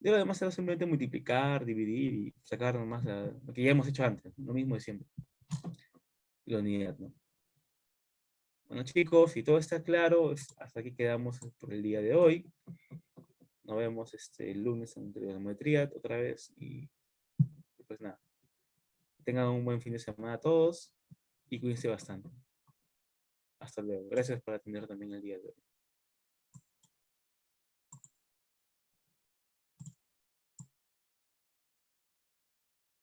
Y lo demás era simplemente multiplicar, dividir y sacar nomás lo que ya hemos hecho antes, lo mismo de siempre. Y la unidad, ¿no? Bueno, chicos, si todo está claro, hasta aquí quedamos por el día de hoy. Nos vemos el lunes en trigonometría otra vez y pues nada. Tengan un buen fin de semana a todos y cuídense bastante. Hasta luego. Gracias por atender también el día de hoy.